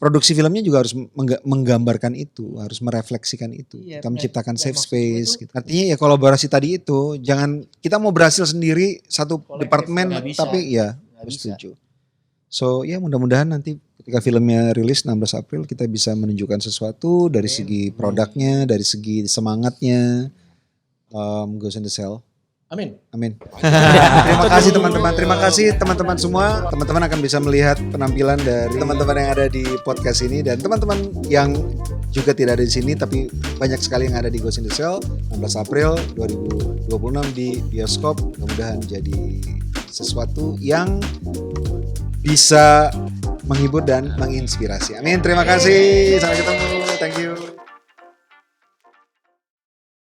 [SPEAKER 1] produksi filmnya juga harus menggambarkan itu, harus merefleksikan itu. Kita menciptakan safe space. Gitu. Artinya ya kolaborasi tadi itu, jangan kita mau berhasil sendiri satu departemen tapi ya harus setuju. So ya mudah-mudahan nanti ketika filmnya rilis 16 April kita bisa menunjukkan sesuatu dari segi produknya, dari segi semangatnya. Ghost in the Shell.
[SPEAKER 7] Amin.
[SPEAKER 1] Terima kasih teman-teman. Terima kasih teman-teman semua. Teman-teman akan bisa melihat penampilan dari teman-teman yang ada di podcast ini dan teman-teman yang juga tidak ada di sini tapi banyak sekali yang ada di Ghost in the Shell 16 April 2026 di bioskop. Mudah-mudahan jadi sesuatu yang bisa menghibur dan menginspirasi. Amin. Terima kasih. Sampai ketemu. Thank you.